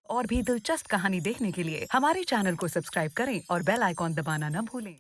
और भी दिलचस्प कहानी देखने के लिए हमारे चैनल को सब्सक्राइब करें और बेल आइकॉन दबाना न भूलें।